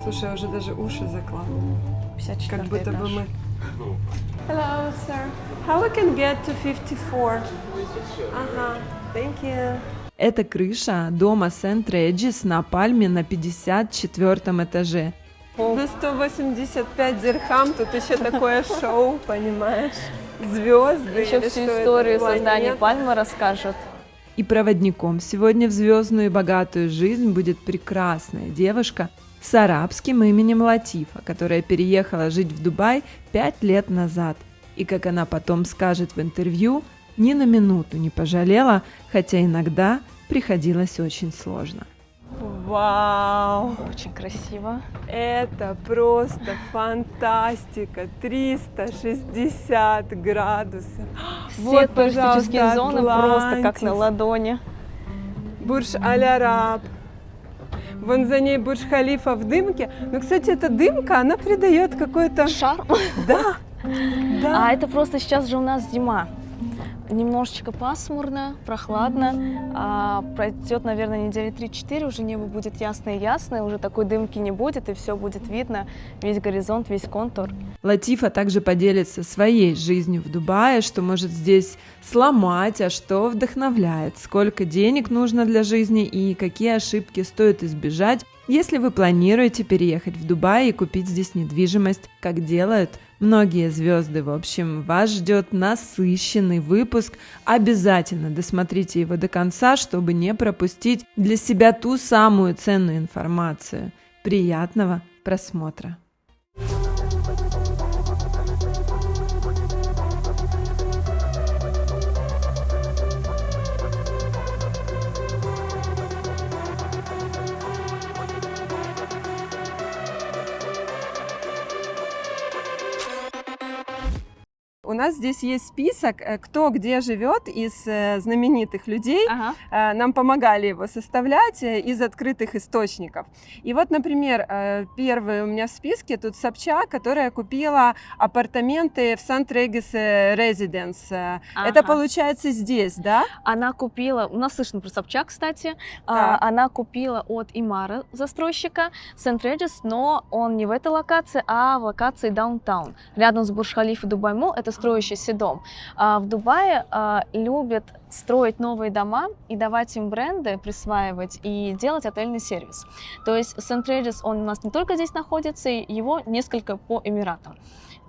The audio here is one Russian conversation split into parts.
Слушай, я уже даже уши закладываю. 54 Как будто бы этаж. мы... Hello, sir. How we can get to 54? Ага, thank you. Это крыша дома Сент-Реджис на Пальме на 54 этаже. За 185 дирхам тут еще такое шоу, понимаешь? Звезды. Еще или всю что это, историю создания планеты. Пальмы расскажут. И проводником сегодня в звездную и богатую жизнь будет прекрасная девушка с арабским именем Латифа, которая переехала жить в Дубай 5 лет назад. И, как она потом скажет в интервью, ни на минуту не пожалела, хотя иногда приходилось очень сложно. Вау! Очень красиво. Это просто фантастика! 360 градусов. Все туристические зоны просто как на ладони. Бурдж Аль-Араб. Вон за ней Бурдж-Халифа в дымке. Но, кстати, эта дымка, она придает какой-то... Шарм. Да, да. А это просто сейчас же у нас зима. Немножечко пасмурно, прохладно. Пройдет, наверное, недели 3-4, уже небо будет ясное-ясное, уже такой дымки не будет, и все будет видно, весь горизонт, весь контур. Латифа также поделится своей жизнью в Дубае, что может здесь сломать, а что вдохновляет, сколько денег нужно для жизни и какие ошибки стоит избежать, если вы планируете переехать в Дубай и купить здесь недвижимость, как делают многие звезды. В общем, вас ждет насыщенный выпуск. Обязательно досмотрите его до конца, чтобы не пропустить для себя ту самую ценную информацию. Приятного просмотра! У нас здесь есть список, кто где живет из знаменитых людей. Ага. Нам помогали его составлять из открытых источников. И вот, например, первый у меня в списке тут Собчак, которая купила апартаменты в St. Regis Residence. Ага. Это получается здесь, да? Она купила, у нас слышно про Собчак, кстати, Так. она купила от Имара, застройщика, Сент-Реджис, но он не в этой локации, а в локации Даунтаун, рядом с Бурдж-Халиф и Дубай-Молл, это строящийся дом. В Дубае любят строить новые дома и давать им бренды, присваивать и делать отельный сервис. То есть Сент-Реджис, он у нас не только здесь находится, его несколько по Эмиратам.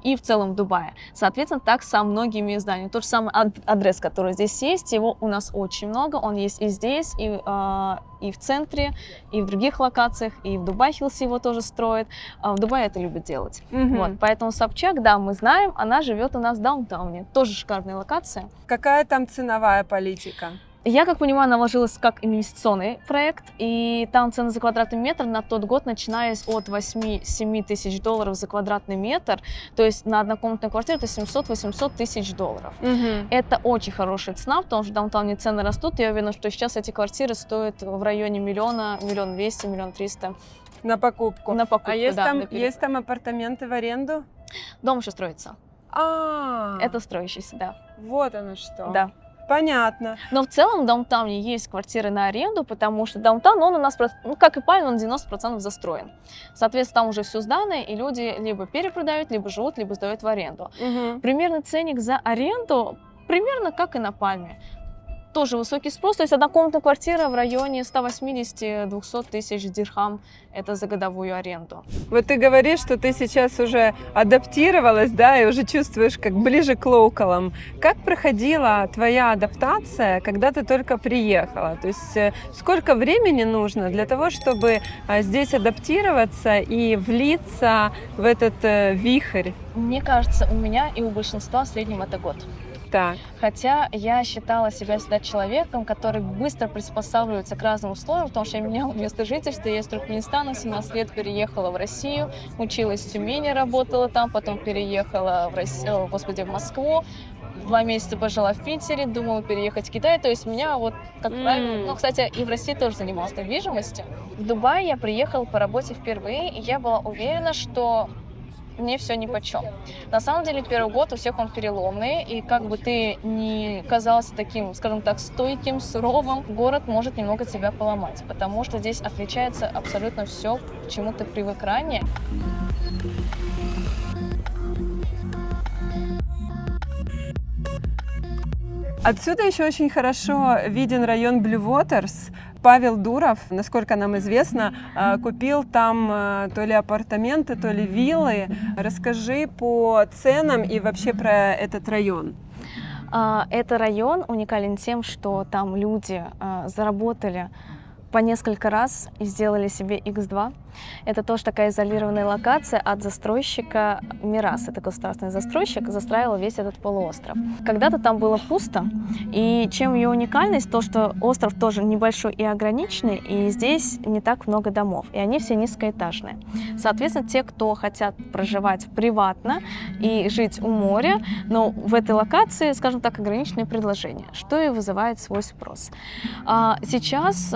И в целом в Дубае. Соответственно, так со многими зданиями. Тот же самый адрес, который здесь есть, его у нас очень много. Он есть и здесь, и в центре, и в других локациях, и в Дубай-Хиллсе его тоже строят. В Дубае это любят делать. Вот, поэтому Собчак, да, мы знаем, она живет у нас в Даунтауне. Тоже шикарная локация. Какая там ценовая политика? Я, как понимаю, она вложилась как инвестиционный проект, и там цены за квадратный метр на тот год, начиная от 8-7 тысяч долларов за квадратный метр, то есть на однокомнатную квартиру это 700-800 тысяч долларов. Это очень хорошая цена, потому что в даунтауне цены растут. Я уверена, что сейчас эти квартиры стоят в районе миллиона, 1 200 000, 1 300 000. На покупку? На покупку, А есть, да, есть там апартаменты в аренду? Дом еще строится. Это строящийся, да. Вот оно что. Да. Понятно. Но в целом в даунтауне есть квартиры на аренду, потому что даунтаун, он у нас, ну, как и Пальма, он 90% застроен. Соответственно, там уже все сдано, и люди либо перепродают, либо живут, либо сдают в аренду. Примерный ценник за аренду примерно как и на Пальме. Тоже высокий спрос, то есть однокомнатная квартира в районе 180-200 тысяч дирхам, это за годовую аренду. Вот ты говоришь, что ты сейчас уже адаптировалась, да, и уже чувствуешь как ближе к локалам. Как проходила твоя адаптация, когда ты только приехала? То есть сколько времени нужно для того, чтобы здесь адаптироваться и влиться в этот вихрь? Мне кажется, у меня и у большинства в среднем это год. Так. Хотя я считала себя всегда человеком, который быстро приспосабливается к разным условиям, потому что я меняла место жительства. Я из Туркменистана в 17 лет переехала в Россию, училась в Тюмени, работала там, потом переехала в Москву. 2 месяца пожила в Питере, думала переехать в Китай. То есть меня вот, как правило, ну, кстати, и в России тоже занималась недвижимостью. В Дубай я приехала по работе впервые, и я была уверена, что мне все нипочем. На самом деле первый год у всех он переломный, и как бы ты ни казался таким, скажем так, стойким, суровым, город может немного тебя поломать, потому что здесь отличается абсолютно все, к чему ты привык ранее. Отсюда еще очень хорошо виден район Blue Waters. Павел Дуров, насколько нам известно, купил там то ли апартаменты, то ли виллы. Расскажи по ценам и вообще про этот район. Это район уникален тем, что там люди заработали по несколько раз и сделали себе X2. Это тоже такая изолированная локация от застройщика Мирас. Это государственный застройщик, застраивал весь этот полуостров. Когда-то там было пусто, и чем ее уникальность, то, что остров тоже небольшой и ограниченный, и здесь не так много домов, и они все низкоэтажные. Соответственно, те, кто хотят проживать приватно и жить у моря, но в этой локации, скажем так, ограниченные предложения, что и вызывает свой спрос. Сейчас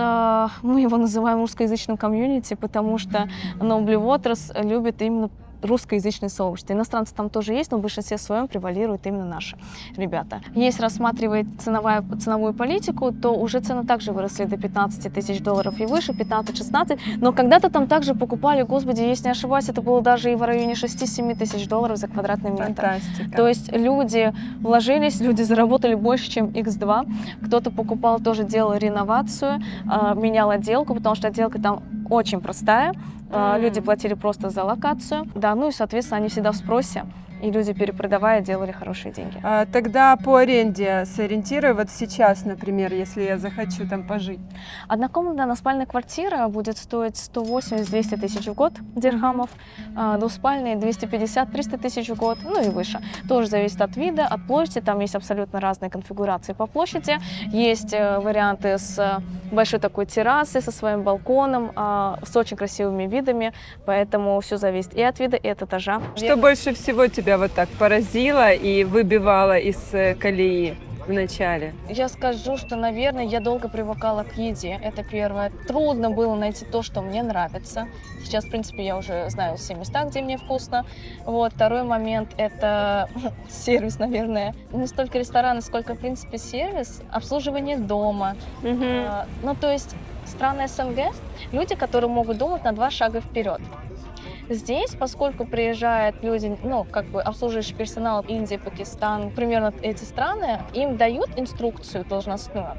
мы его называем русскоязычным комьюнити, потому что Blue Waters любит именно русскоязычное сообщество. Иностранцы там тоже есть, но в большинстве своем превалируют именно наши ребята. Если рассматривать ценовую политику, то уже цены также выросли до $15 тысяч и выше, 15-16. Но когда-то там также покупали, господи, если не ошибаюсь, это было даже и в районе 6-7 тысяч долларов за квадратный метр. Фантастика. То есть люди вложились, люди заработали больше, чем X2. Кто-то покупал, тоже делал реновацию, менял отделку, потому что отделка там очень простая. Люди платили просто за локацию. Да, ну и, соответственно, они всегда в спросе. И люди, перепродавая, делали хорошие деньги. Тогда по аренде сориентируй, вот сейчас, например, если я захочу там пожить. Однокомнатная односпальная квартира будет стоить 180-200 тысяч в год дирхамов, двуспальные 250-300 тысяч в год, ну и выше. Тоже зависит от вида, от площади, там есть абсолютно разные конфигурации по площади. Есть варианты с большой такой террасой, со своим балконом, с очень красивыми видами, поэтому все зависит и от вида, и от этажа. Что больше всего тебя вот так поразило и выбивало из колеи в начале? Я скажу, что, наверное, я долго привыкала к еде, это первое. Трудно было найти то, что мне нравится. Сейчас, в принципе, я уже знаю все места, где мне вкусно. Вот. Второй момент – это сервис, наверное. Не столько рестораны, сколько, в принципе, сервис, обслуживание дома. Ну, то есть страны СНГ, люди, которые могут думать на 2 шага вперед. Здесь, поскольку приезжают люди, ну, как бы обслуживающий персонал Индия, Пакистан, примерно эти страны, им дают инструкцию должностную.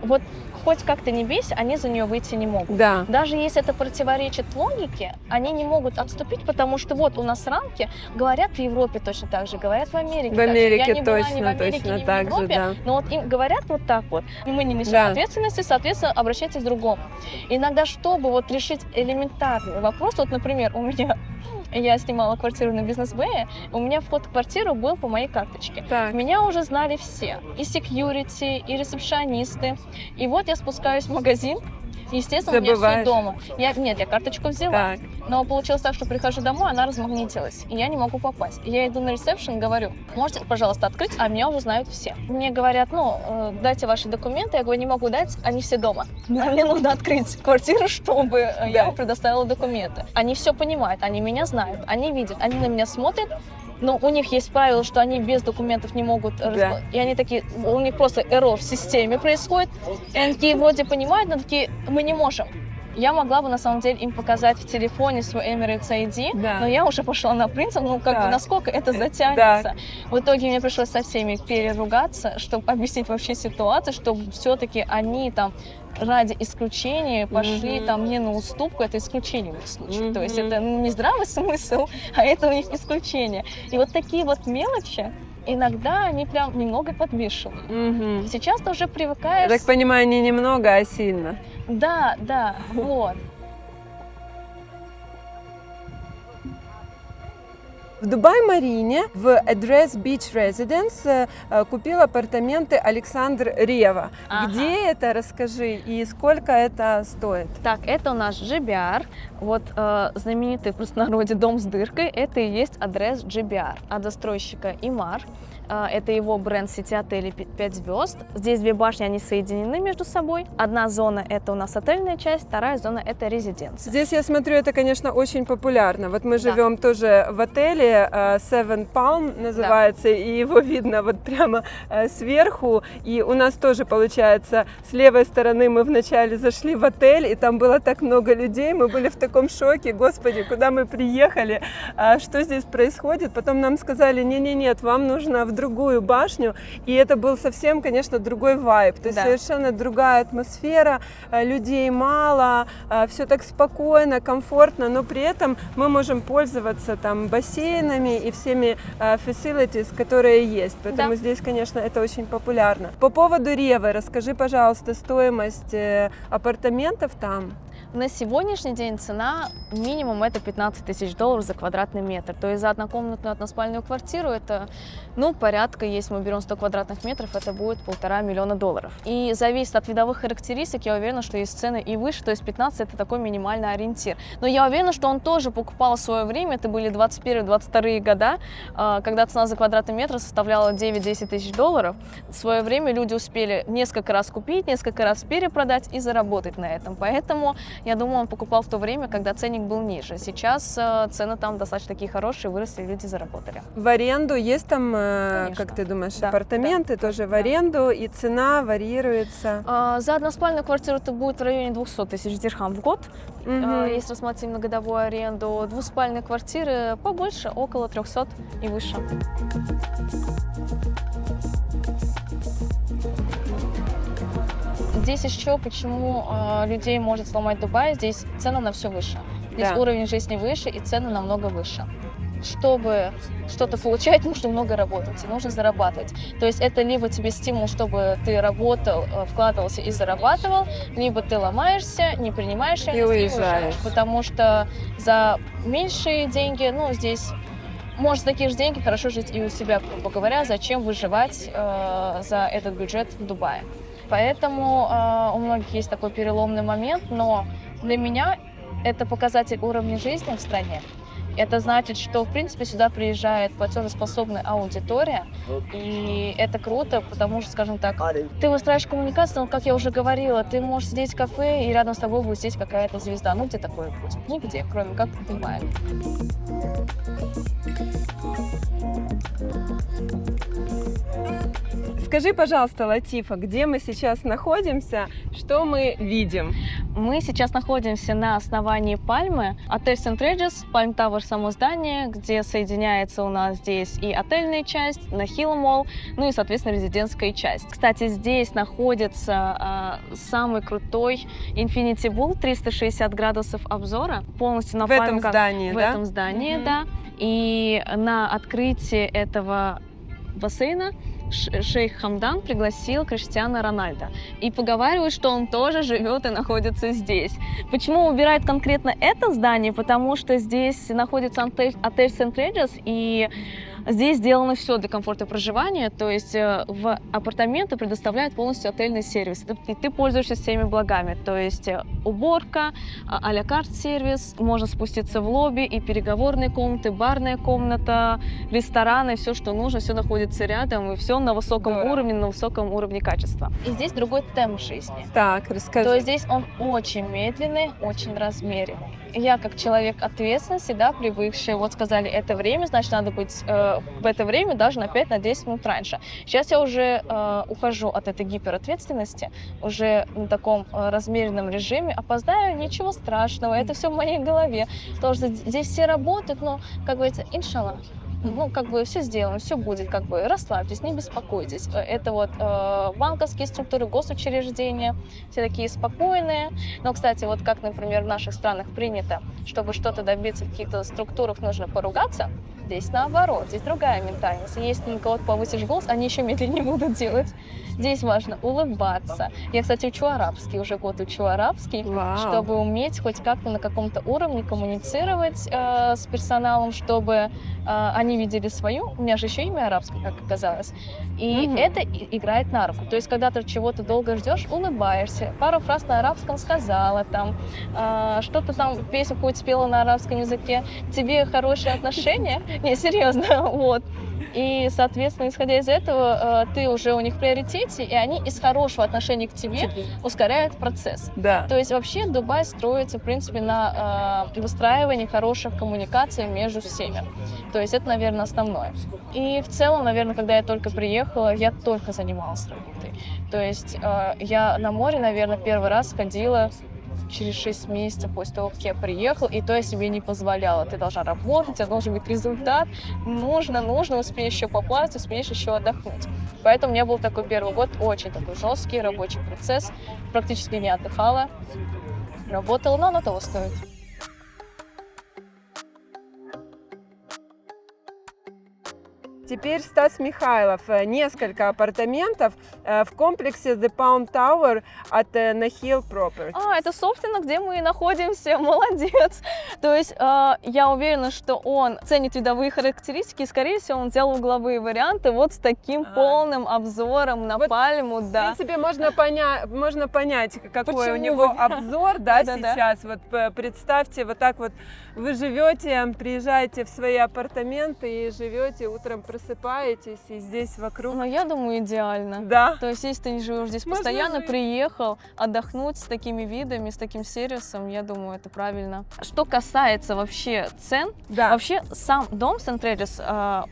Вот хоть как-то не бейся, они за нее выйти не могут. Да. Даже если это противоречит логике, они не могут отступить, потому что вот у нас рамки, говорят в Европе точно так же, говорят в Америке. В Америке я не была точно, ни в Америке, точно ни в так Европе, же, да. но вот им говорят вот так вот, и мы не несем ответственности, соответственно, обращайтесь к другому. Иногда, чтобы вот решить элементарный вопрос, вот, например, у меня... Я снимала квартиру на Бизнес-Бэе, у меня вход в квартиру был по моей карточке. Так. Меня уже знали все, и секьюрити, и ресепшионисты. И вот я спускаюсь в магазин, естественно, у меня все дома. Я карточку взяла, Так. но получилось так, что прихожу домой, она размагнитилась, и я не могу попасть. Я иду на ресепшн, говорю, можете, пожалуйста, открыть, а меня уже знают все. Мне говорят, дайте ваши документы, я говорю, не могу дать, они все дома. Мне нужно открыть квартиру, чтобы я предоставила документы. Они все понимают, они меня знают, они видят, они на меня смотрят, но у них есть правило, что они без документов не могут, и они такие, у них просто эррор в системе происходит, и они такие вроде понимают, но такие, мы не можем. Я могла бы, на самом деле, им показать в телефоне свой Emirates ID, но я уже пошла на принцип, насколько это затянется. В итоге мне пришлось со всеми переругаться, чтобы объяснить вообще ситуацию, чтобы все-таки они там ради исключения пошли там не на уступку, это исключение в их случае. То есть это не здравый смысл, а это у них исключение. И вот такие вот мелочи, иногда они прям немного подбешивают. Сейчас ты уже привыкаешь... Я так понимаю, не немного, а сильно. Да, вот. В Дубай-Марине в Address Beach Residence купил апартаменты Александр Рева. Где это, расскажи, и сколько это стоит? Так, это у нас GBR, вот знаменитый в простонародье дом с дыркой, это и есть адрес GBR от застройщика Имар. это его бренд сети отелей 5 звезд. Здесь две башни, они соединены между собой. Одна зона — это у нас отельная часть, вторая зона — это резиденция. Здесь, я смотрю, это, конечно, очень популярно. Вот мы живем тоже в отеле, Seven Palm называется, и его видно вот прямо сверху. И у нас тоже, получается, с левой стороны мы вначале зашли в отель, и там было так много людей, мы были в таком шоке, господи, куда мы приехали, что здесь происходит. Потом нам сказали, нет, вам нужно в другую башню, и это был совсем, конечно, другой вайб, то есть совершенно другая атмосфера, людей мало, все так спокойно, комфортно, но при этом мы можем пользоваться там бассейнами и всеми facilities, которые есть, поэтому здесь, конечно, это очень популярно. По поводу Ревы, расскажи, пожалуйста, стоимость апартаментов там. На сегодняшний день цена минимум это $15 тысяч за квадратный метр. То есть за однокомнатную односпальную квартиру это, порядка, если мы берем 100 квадратных метров, это будет $1,5 миллиона. И зависит от видовых характеристик, я уверена, что есть цены и выше, то есть 15 это такой минимальный ориентир. Но я уверена, что он тоже покупал в свое время, это были 21-22 года, когда цена за квадратный метр составляла 9-10 тысяч долларов. В свое время люди успели несколько раз купить, несколько раз перепродать и заработать на этом. Поэтому я думаю, он покупал в то время, когда ценник был ниже. Сейчас цены там достаточно такие хорошие, выросли, люди заработали. В аренду есть там, Конечно. как ты думаешь, апартаменты тоже в аренду, и цена варьируется? За односпальную квартиру это будет в районе 200 тысяч дирхам в год, если рассматривать именно годовую аренду. Двуспальные квартиры побольше, около 300 и выше. Здесь еще почему людей может сломать Дубай, здесь цены на все выше. Здесь уровень жизни выше и цены намного выше. Чтобы что-то получать, нужно много работать, нужно зарабатывать. То есть это либо тебе стимул, чтобы ты работал, вкладывался и зарабатывал, либо ты ломаешься, не принимаешь и уезжаешь. Потому что за меньшие деньги, здесь можно за такие же деньги хорошо жить и у себя, грубо говоря, зачем выживать за этот бюджет в Дубае. Поэтому у многих есть такой переломный момент, но для меня это показатель уровня жизни в стране. Это значит, что, в принципе, сюда приезжает платежеспособная аудитория, и это круто, потому что, скажем так, ты выстраиваешь коммуникацию, но, как я уже говорила, ты можешь сидеть в кафе, и рядом с тобой будет сидеть какая-то звезда. Где такое будет? Нигде, кроме как в Дубае. Скажи, пожалуйста, Латифа, где мы сейчас находимся, что мы видим? Мы сейчас находимся на основании Пальмы, отель St. Regis, Palm Tower, само здание, где соединяется у нас здесь и отельная часть, Нахил Молл, и, соответственно, резидентская часть. Кстати, здесь находится самый крутой Infinity Pool, 360 градусов обзора, полностью на Пальме. В этом здании, да. И на открытии этого бассейна шейх Хамдан пригласил Криштиану Рональдо. И поговаривают, что он тоже живет и находится здесь. Почему выбирают конкретно это здание? Потому что здесь находится отель St. Regis, и здесь сделано все для комфорта проживания, то есть в апартаменты предоставляют полностью отельный сервис, и ты пользуешься всеми благами, то есть уборка, а-ля карт сервис, можно спуститься в лобби, и переговорные комнаты, барная комната, рестораны, все, что нужно, все находится рядом, и все на высоком уровне, на высоком уровне качества. И здесь другой темп жизни. Так, расскажи. То есть здесь он очень медленный, очень размеренный. Я как человек ответственности, привыкший, сказали, это время, значит, надо быть в это время даже на 5-10 минут раньше. Сейчас я уже ухожу от этой гиперответственности, уже на таком размеренном режиме. Опоздаю, ничего страшного, это все в моей голове. Потому что здесь все работают, но, как говорится, иншаллах. Все сделано, все будет, расслабьтесь, не беспокойтесь. Это банковские структуры, госучреждения, все такие спокойные. Но, кстати, как, например, в наших странах принято, чтобы что-то добиться в каких-то структурах, нужно поругаться. Здесь наоборот, здесь другая ментальность. Если на кого-то повысишь голос, они еще медленнее будут делать. Здесь важно улыбаться. Я, кстати, учу арабский, уже год учу арабский, чтобы уметь хоть как-то на каком-то уровне коммуницировать с персоналом, чтобы они видели свою. У меня же еще имя арабское, как оказалось. И это играет на руку. То есть, когда ты чего-то долго ждешь, улыбаешься, пару фраз на арабском сказала, что-то песню какую-то спела на арабском языке, к тебе хорошие отношения. Не, серьезно, И, соответственно, исходя из этого, ты уже у них в приоритете, и они из хорошего отношения к тебе ускоряют процесс. Да. То есть вообще Дубай строится, в принципе, на выстраивании хороших коммуникаций между всеми. То есть это, наверное, основное. И в целом, наверное, когда я только приехала, я только занималась работой. То есть я на море, наверное, первый раз ходила через 6 месяцев после того, как я приехала, и то я себе не позволяла. Ты должна работать, у тебя должен быть результат, нужно, успеешь еще поплавать, успеешь еще отдохнуть. Поэтому у меня был такой первый год очень такой жесткий рабочий процесс, практически не отдыхала, работала, но оно того стоит. Теперь Стас Михайлов. Несколько апартаментов в комплексе The Palm Tower от Nahil Properties. Это, собственно, где мы и находимся. Молодец. То есть я уверена, что он ценит видовые характеристики, и, скорее всего, он взял угловые варианты вот с таким полным обзором на пальму. Да. В принципе, можно понять, какой Почему? у него обзор, да, Да-да-да. сейчас. Вот представьте, вот так вот вы живете, приезжаете в свои апартаменты и живете, утром просыпаетесь, и здесь вокруг. Но я думаю, идеально. Да. То есть, если ты не живешь здесь Можно постоянно, жить. приехал отдохнуть с такими видами, с таким сервисом, я думаю, это правильно. Что касается вообще цен, Да. вообще сам дом Сент-Регис,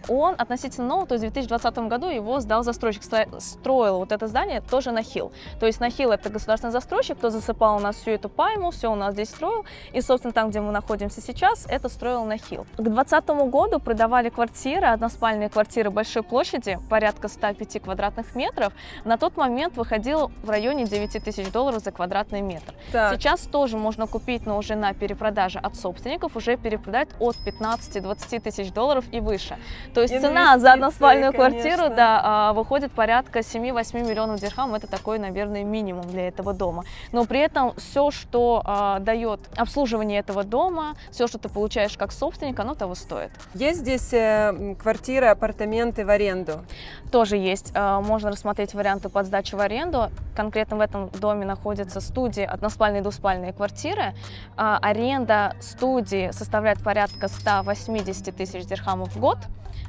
он относительно новый, то есть в 2020 году его сдал застройщик, строил вот это здание тоже Nahil. То есть Nahil — это государственный застройщик, кто засыпал у нас всю эту пальму, все у нас здесь строил, и, собственно, там, где мы находимся сейчас, это строил Nahil. К 2020 году продавали квартиры, односпальные квартиры большой площади, порядка 105 квадратных метров, на тот момент выходило в районе $9000 за квадратный метр. Так. Сейчас тоже можно купить, но уже на перепродаже от собственников, уже перепродать от $15-20 тысяч и выше. То есть цена за односпальную квартиру, конечно. да, выходит порядка 7-8 миллионов дирхам. Это такой, наверное, минимум для этого дома. Но при этом все, что дает обслуживание этого дома, все, что ты получаешь как собственник, оно того стоит. Есть здесь квартиры, апартаменты в аренду? Тоже есть. Можно рассмотреть варианты под сдачу в аренду. Конкретно в этом доме находятся студии, односпальные и двуспальные квартиры. Аренда студии составляет порядка 180 тысяч дирхамов в год.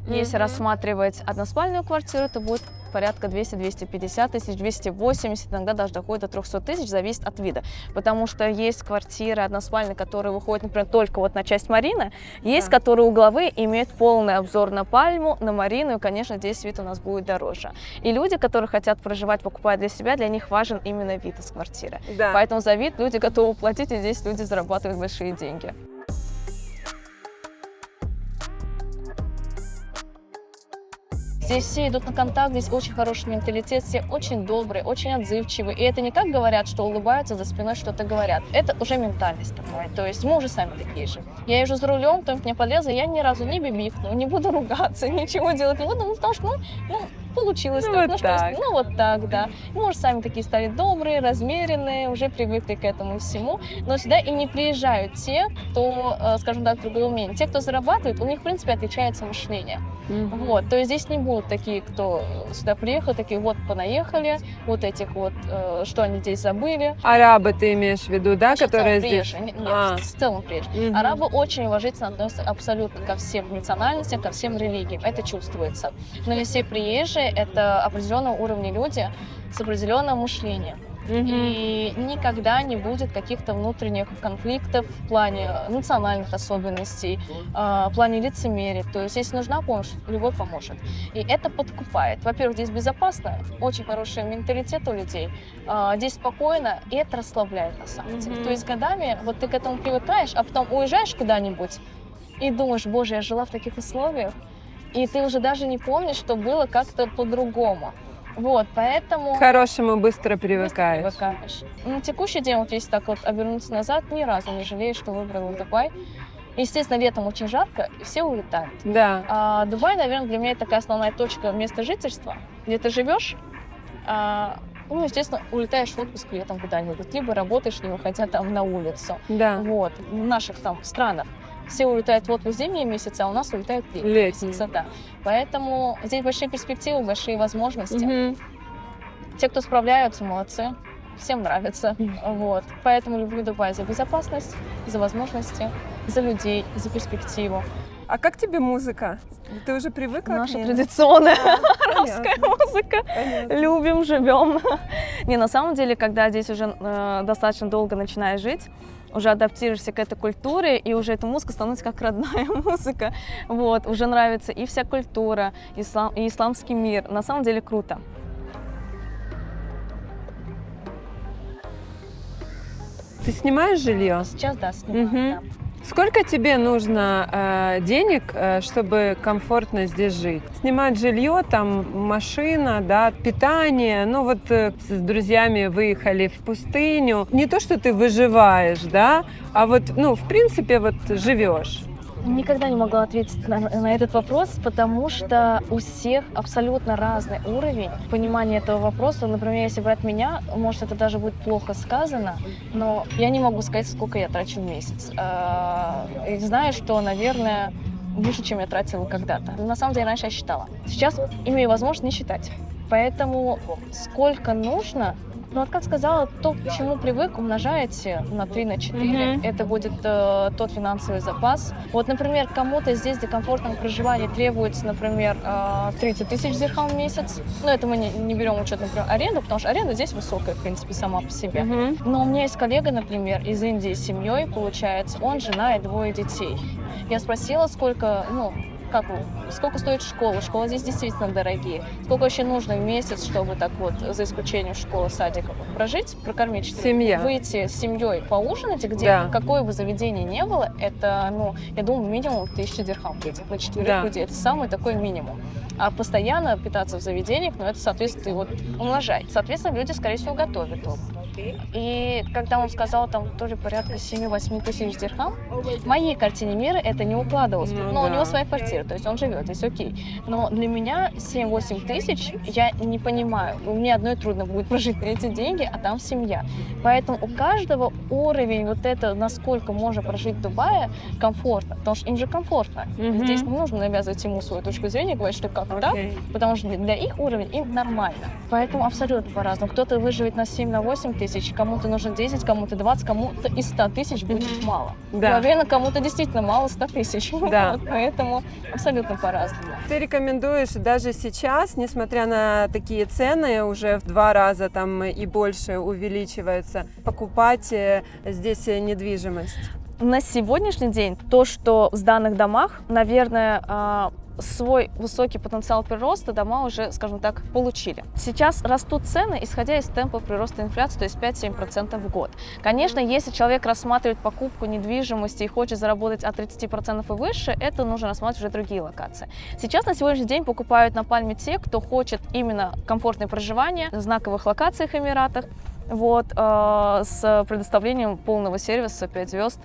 Если рассматривать односпальную квартиру, то будет порядка 200-250 тысяч, 280, иногда даже доходит до 300 тысяч, зависит от вида. Потому что есть квартиры односпальные, которые выходят, например, только вот на часть марины, есть, которые угловые, имеют полный обзор на пальму, на марину, и, конечно, здесь вид у нас будет дороже. И люди, которые хотят проживать, покупать для себя, для них важен именно вид из квартиры. Да. Поэтому за вид люди готовы платить, и здесь люди зарабатывают большие деньги. Здесь все идут на контакт, здесь очень хороший менталитет, все очень добрые, очень отзывчивые. И это не как говорят, что улыбаются за спиной, что-то говорят. Это уже ментальность такая. То есть мы уже сами такие же. Я езжу за рулем, кто-нибудь мне подлезет, я ни разу не бибикну, не буду ругаться, ничего делать не буду, потому что, получилось так. Вот так. Вот так, да. Мы уже сами такие стали добрые, размеренные, уже привыкли к этому всему. Но сюда и не приезжают те, кто, скажем так, другого мнения. Те, кто зарабатывает, у них, в принципе, отличается мышление. Вот, то есть здесь не будут такие, кто сюда приехал, такие вот понаехали, вот этих вот, что они здесь забыли. Арабы ты имеешь в виду, да, которые здесь? Нет, в целом прежде. Арабы очень уважительно относятся абсолютно ко всем национальностям, ко всем религиям. Это чувствуется. Но не все приезжие — это определенного уровня люди с определенным мышлением. И никогда не будет каких-то внутренних конфликтов в плане национальных особенностей, в плане лицемерия. То есть, если нужна помощь, любой поможет. И это подкупает. Во-первых, здесь безопасно, очень хороший менталитет у людей, здесь спокойно, и это расслабляет на самом деле. То есть годами вот ты к этому привыкаешь, а потом уезжаешь куда-нибудь и думаешь: боже, я жила в таких условиях, и ты уже даже не помнишь, что было как-то по-другому. Вот, поэтому... К хорошему быстро привыкаешь. На текущий день, вот если так вот обернуться назад, ни разу не жалею, что выбрала Дубай. Естественно, летом очень жарко, и все улетают. Да. А Дубай, наверное, для меня такая основная точка места жительства, где ты живешь, естественно, улетаешь в отпуск летом куда-нибудь, либо работаешь, не выходя там на улицу. Да. Вот, в наших там странах. Все улетают в отпуск зимние месяцы, а у нас улетают летние месяцы. Да. Поэтому здесь большие перспективы, большие возможности. Те, кто справляются, молодцы. Всем нравится. Вот. Поэтому люблю Дубай за безопасность, за возможности, за людей, за перспективу. А как тебе музыка? Ты уже привыкла к Наша ней? традиционная Понятно. русская музыка. Понятно. Любим, живем. Не, на самом деле, когда здесь уже достаточно долго начинаешь жить, уже адаптируешься к этой культуре, и уже эта музыка становится как родная музыка. Вот, уже нравится и вся культура, и исламский мир. На самом деле круто. Ты снимаешь жилье? Сейчас, да, снимаю. Мгм. Да. Сколько тебе нужно денег, чтобы комфортно здесь жить? Снимать жилье, там машина, да, питание. Ну вот с друзьями выехали в пустыню. Не то, что ты выживаешь, да, а вот, ну, в принципе, вот живешь. Никогда не могла ответить на этот вопрос, потому что у всех абсолютно разный уровень понимания этого вопроса. Например, если брать меня, может, это даже будет плохо сказано, но я не могу сказать, сколько я трачу в месяц. И знаю, что, наверное, выше, чем я тратила когда-то. На самом деле, раньше я считала. Сейчас имею возможность не считать. Поэтому сколько нужно, ну, вот как сказала, то, к чему привык, умножаете на 3, на 4. Это будет тот финансовый запас. Вот, например, кому-то здесь для комфортного проживания требуется, например, 30 тысяч дирхам в месяц. Но это мы не берем в учет, например, аренду, потому что аренда здесь высокая, в принципе, сама по себе. Но у меня есть коллега, например, из Индии с семьей, получается, он, жена и 2 детей. Я спросила, сколько, сколько стоит школа? Школы здесь действительно дорогие. Сколько вообще нужно в месяц, чтобы так вот, за исключением школы, садика, прожить, прокормить 4? Семья. Выйти с семьей поужинать, где Да. какое бы заведение ни было, это, я думаю, минимум 1000 дирхам на 4 Да. людей. Это самый такой минимум. А постоянно питаться в заведениях, это, соответственно, вот умножать. Соответственно, люди, скорее всего, готовят дома. И когда он сказал, там тоже порядка 7-8 тысяч дирхам, в моей картине мира это не укладывалось. Ну, Но да. у него своя квартира, то есть он живет, здесь окей. Но для меня 7-8 тысяч, я не понимаю, мне одной трудно будет прожить на эти деньги, а там семья. Поэтому у каждого уровень вот это, насколько можно прожить в Дубае, комфортно, потому что им же комфортно. Здесь не нужно навязывать ему свою точку зрения, говорить, что как так, потому что для их уровня им нормально. Поэтому абсолютно по-разному. Кто-то выживет на 7-8 тысяч, кому-то нужно 10, кому-то 20, кому-то и 100 тысяч будет мало. Да. Наверное, кому-то действительно мало 100 тысяч. Да. Вот, поэтому абсолютно по-разному. Ты рекомендуешь даже сейчас, несмотря на такие цены, уже в 2 раза там и больше увеличиваются, покупать здесь недвижимость? На сегодняшний день то, что в сданных домах, наверное, свой высокий потенциал прироста дома уже, скажем так, получили. Сейчас растут цены, исходя из темпов прироста инфляции, то есть 5-7% в год. Конечно, если человек рассматривает покупку недвижимости и хочет заработать от 30% и выше, это нужно рассматривать уже другие локации. Сейчас на сегодняшний день покупают на Пальме те, кто хочет именно комфортное проживание в знаковых локациях Эмиратах, с предоставлением полного сервиса 5 звезд.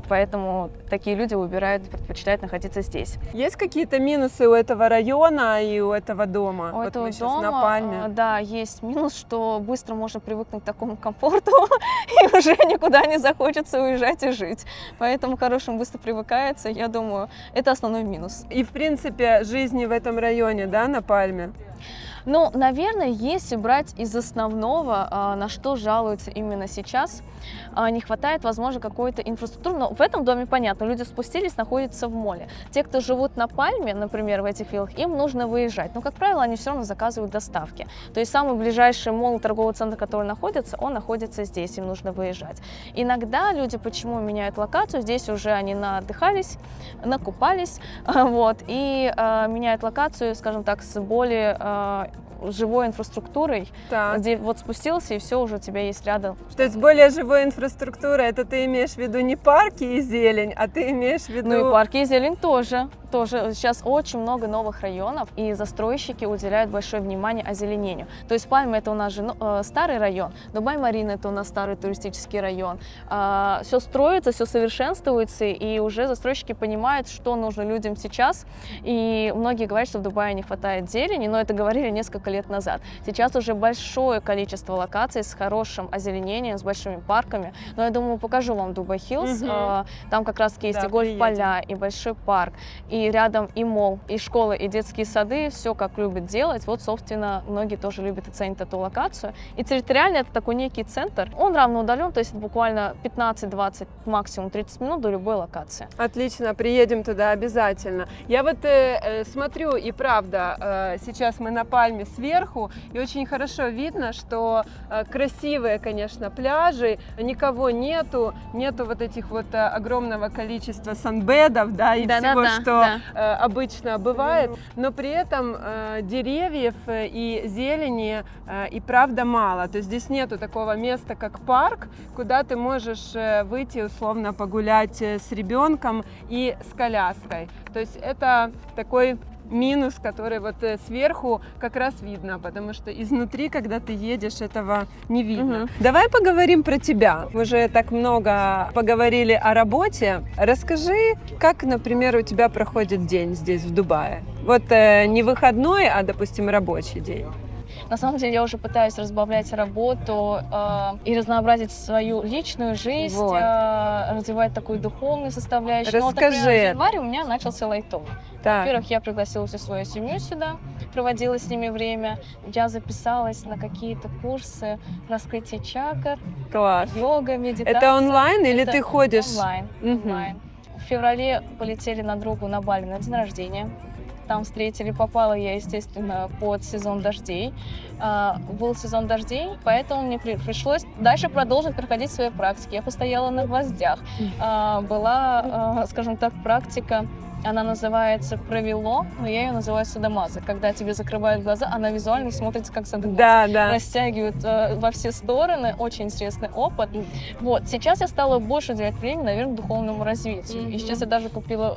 Поэтому такие люди предпочитают находиться здесь. Есть какие-то минусы у этого района и у этого дома? У этого мы сейчас дома, на Пальме. да, есть минус, что быстро можно привыкнуть к такому комфорту, и уже никуда не захочется уезжать и жить. Поэтому к хорошему быстро привыкается, я думаю, это основной минус. И, в принципе, жизни в этом районе, да, на Пальме? Ну, наверное, если брать из основного, на что жалуются именно сейчас, не хватает, возможно, какой-то инфраструктуры. Но в этом доме понятно, люди спустились, находятся в моле. Те, кто живут на Пальме, например, в этих виллах, им нужно выезжать. Но, как правило, они все равно заказывают доставки. То есть самый ближайший молл, торговый центр, который находится, он находится здесь, им нужно выезжать. Иногда люди почему меняют локацию? Здесь уже они наотдыхались, накупались, и меняют локацию, скажем так, с более живой инфраструктурой, Так. где вот спустился, и все уже у тебя есть рядом. То есть более живой инфраструктура, это ты имеешь в виду не парки и зелень, а ты имеешь в виду... Ну и парки и зелень тоже. Сейчас очень много новых районов, и застройщики уделяют большое внимание озеленению. То есть Пальма — это у нас же старый район, Дубай-Марина — это у нас старый туристический район. Все строится, все совершенствуется, и уже застройщики понимают, что нужно людям сейчас. И многие говорят, что в Дубае не хватает зелени, но это говорили несколько лет назад. Сейчас уже большое количество локаций с хорошим озеленением, с большими парками. Но я думаю, покажу вам Дубай Хиллз. Там как раз есть и гольф-поля, и большой парк, и и рядом и мол, и школы, и детские сады, все как любят делать. Вот, собственно, многие тоже любят и ценят эту локацию. И территориально это такой некий центр. Он равноудален, то есть буквально 15-20, максимум 30 минут до любой локации. Отлично, приедем туда обязательно. Я вот смотрю, и правда, сейчас мы на Пальме сверху, и очень хорошо видно, что красивые, конечно, пляжи, никого нету вот этих вот огромного количества санбедов, да, и всего, что обычно бывает, но при этом деревьев и зелени и правда мало. То есть здесь нету такого места, как парк, куда ты можешь выйти условно погулять с ребенком и с коляской. То есть это такой минус, который вот сверху как раз видно, потому что изнутри, когда ты едешь, этого не видно. Давай поговорим про тебя. Мы уже так много поговорили о работе. Расскажи, как, например, у тебя проходит день здесь, в Дубае? Вот не выходной, а, допустим, рабочий день. На самом деле я уже пытаюсь разбавлять работу и разнообразить свою личную жизнь, развивать такую духовную составляющую. Расскажи. Но, например, январь у меня начался лайтово. Во-первых, я пригласила всю свою семью сюда, проводила с ними время. Я записалась на какие-то курсы раскрытия чакр, йога, медитация. Это онлайн или ты ходишь? Онлайн. В феврале полетели на другу на Бали на день рождения. Там встретили, попала я, естественно, под сезон дождей. Был сезон дождей, поэтому мне пришлось дальше продолжить проходить свои практики. Я постояла на гвоздях. Была, скажем так, практика, она называется правило, но я ее называю садомаза. Когда тебе закрывают глаза, она визуально смотрится как садомаза. Растягивают во все стороны. Очень интересный опыт. Вот. Сейчас я стала больше уделять время, наверное, духовному развитию. И сейчас я даже купила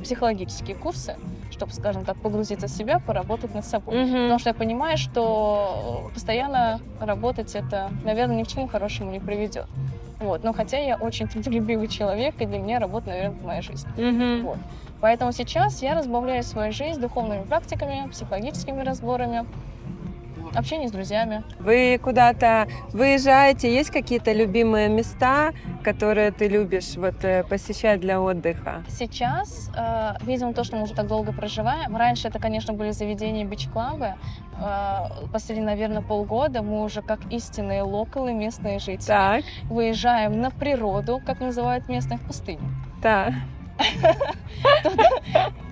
психологические курсы, чтобы, скажем так, погрузиться в себя, поработать над собой. Потому что я понимаю, что постоянно работать это, наверное, ни к чему хорошему не приведет. Вот. Но хотя я очень трудолюбивый человек, и для меня работа, наверное, моя жизнь. Вот. Поэтому сейчас я разбавляю свою жизнь духовными практиками, психологическими разборами, общение с друзьями. Вы куда-то выезжаете? Есть какие-то любимые места, которые ты любишь посещать для отдыха? Сейчас, видимо, то, что мы уже так долго проживаем. Раньше это, конечно, были заведения бич-клабы. Последние, наверное, полгода мы уже как истинные локалы, местные жители. Выезжаем на природу, как называют местных, в пустыню.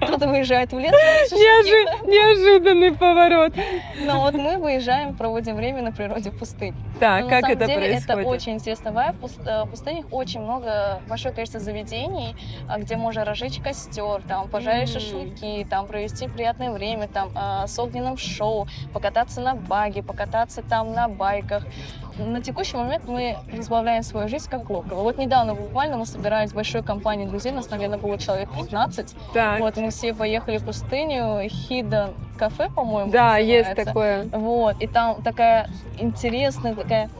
Кто-то выезжает в лес. Неожиданный поворот. Но вот мы выезжаем, проводим время на природе в пустыне. Как это происходит? Это очень интересно. В пустынях очень много, большое количество заведений, где можно разжечь костер, там, пожарить шашлыки, там, провести приятное время, там, с огненным шоу, покататься на баги, покататься там на байках. На текущий момент мы разбавляем свою жизнь как локал. Вот недавно буквально мы собирались с большой компанией друзей, нас, наверное, было человек 15. Вот, мы все поехали в пустыню, Hidden кафе, по-моему, да, есть такое. Вот, и там такая интересная, такая